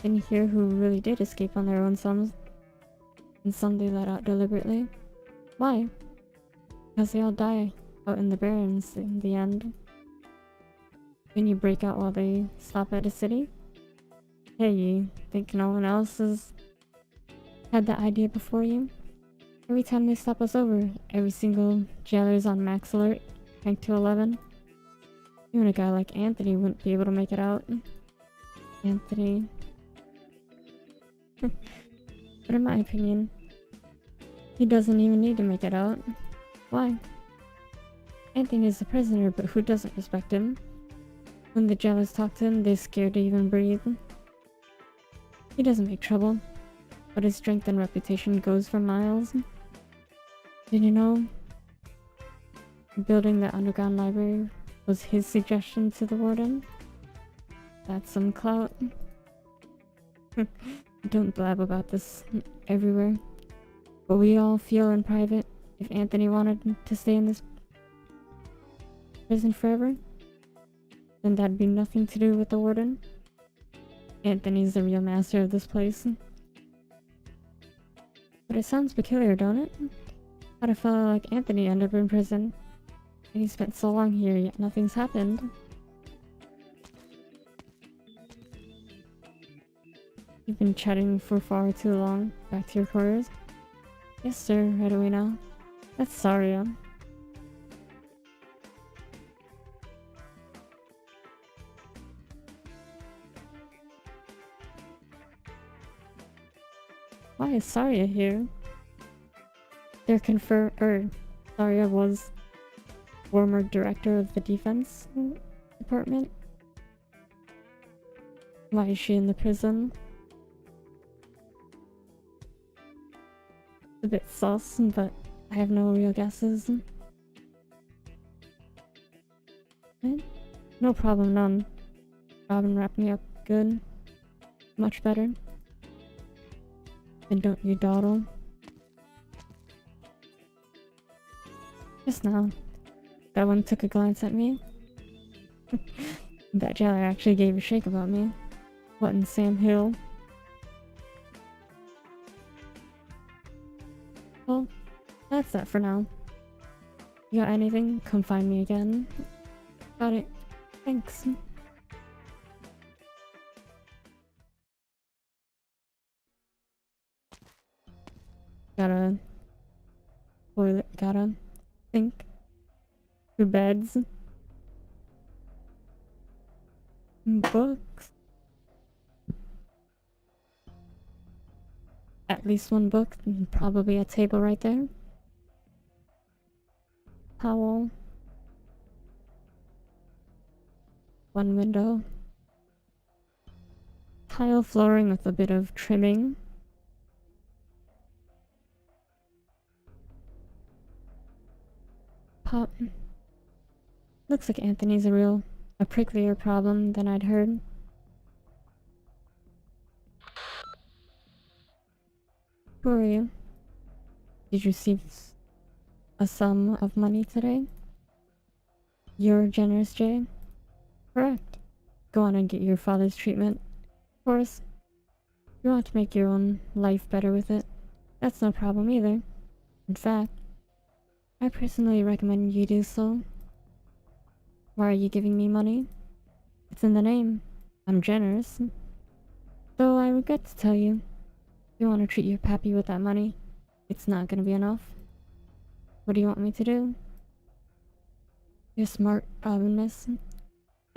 in here who really did escape on their own sums. And some they let out deliberately. Why? Because they all die out in the barrens in the end. When you break out while they stop at a city? Hey, you think no one else has had that idea before you? Every time they stop us over, every single jailer's on max alert, rank to 11. Even a guy like Anthony wouldn't be able to make it out. Anthony. But in my opinion, he doesn't even need to make it out. Why? Anthony's a prisoner, but who doesn't respect him? When the jailers talk to him, they're scared to even breathe. He doesn't make trouble, but his strength and reputation goes for miles. Did you know? Building the underground library was his suggestion to the warden? That's some clout. Don't blab about this everywhere. But we all feel in private, if Anthony wanted to stay in this prison forever, then that'd be nothing to do with the warden. Anthony's the real master of this place. But it sounds peculiar, don't it? How'd a fellow like Anthony end up in prison? And he spent so long here, yet nothing's happened. You've been chatting for far too long. Back to your quarters? Yes, sir. Right away now. That's Saria. Why is Saria here? They're Saria was former director of the defense department. Why is she in the prison? A bit sus, but I have no real guesses. No problem, none. Robin wrapped me up good. Much better. And don't you dawdle. Just now. That one took a glance at me. That jailer actually gave a shake about me. What in Sam Hill? Well, that's that for now. You got anything? Come find me again. Got it. Thanks. Got a toilet, got a sink, 2 beds, books. At least 1 book, and probably a table right there. Towel. 1 window. Tile flooring with a bit of trimming. Pop. Looks like Anthony's a pricklier problem than I'd heard. Who are you? Did you receive a sum of money today? You're generous, Jay? Correct. Go on and get your father's treatment. Of course. You want to make your own life better with it. That's no problem either. In fact, I personally recommend you do so. Why are you giving me money? It's in the name. I'm generous. Though I regret to tell you, if you want to treat your pappy with that money, it's not gonna be enough. What do you want me to do? You're smart, Robin, miss.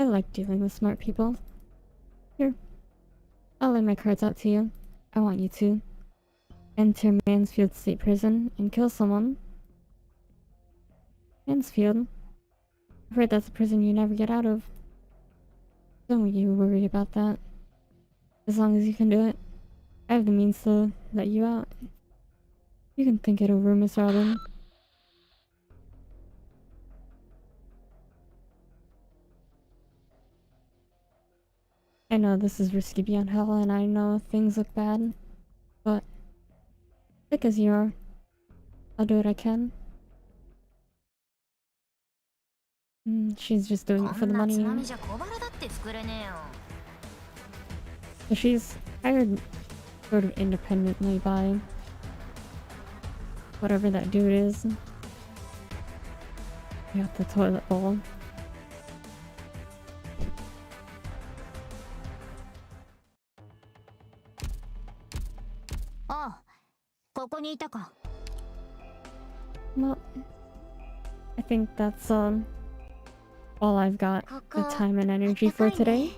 I like dealing with smart people. Here. I'll lay my cards out to you. I want you to enter Mansfield State Prison and kill someone. Mansfield? I've heard that's a prison you never get out of. Don't you worry about that. As long as you can do it, I have the means to let you out. You can think it over, Miss Robin. I know this is risky beyond hell, and I know things look bad, but thick as you are, I'll do what I can. She's just doing it for the money. So she's hired sort of independently by whatever that dude is. You got the toilet bowl. Well, I think that's all I've got the time and energy for today.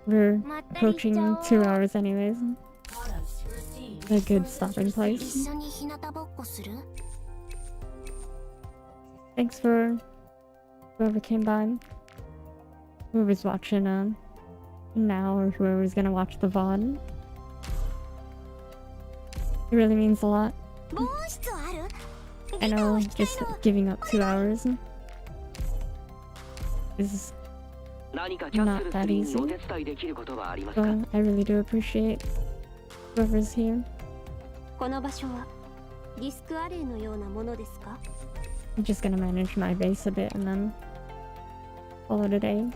We're approaching 2 hours anyways. A good stopping place. Thanks for whoever came by. Whoever's watching now, or whoever's gonna watch the VOD. It really means a lot. I know just giving up 2 hours is not that easy. So I really do appreciate whoever's here. I'm just gonna manage my base a bit and then call it a day.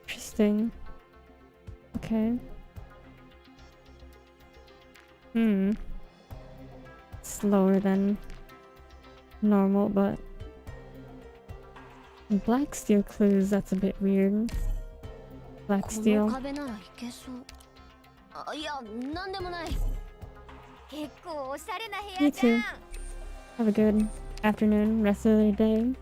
Interesting. Okay. Slower than normal, but black steel clues, that's a bit weird. Black steel. You too. Have a good afternoon, rest of the day.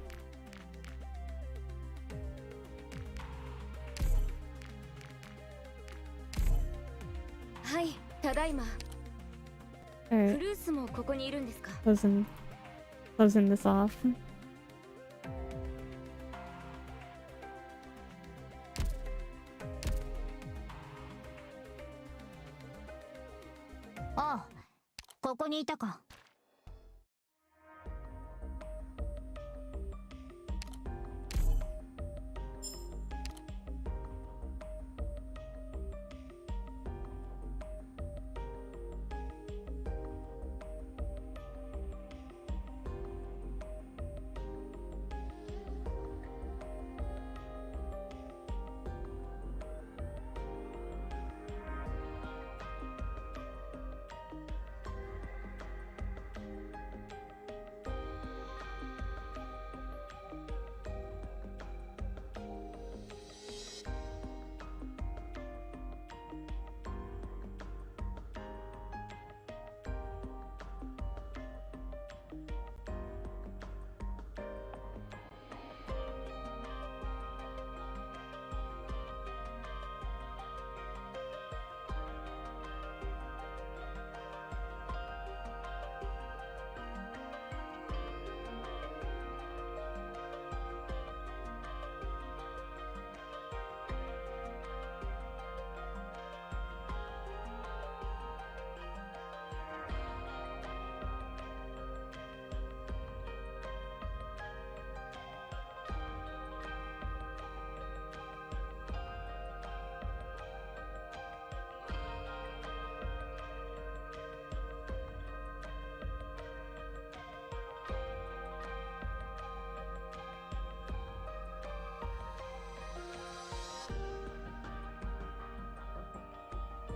Alright. Closing this off.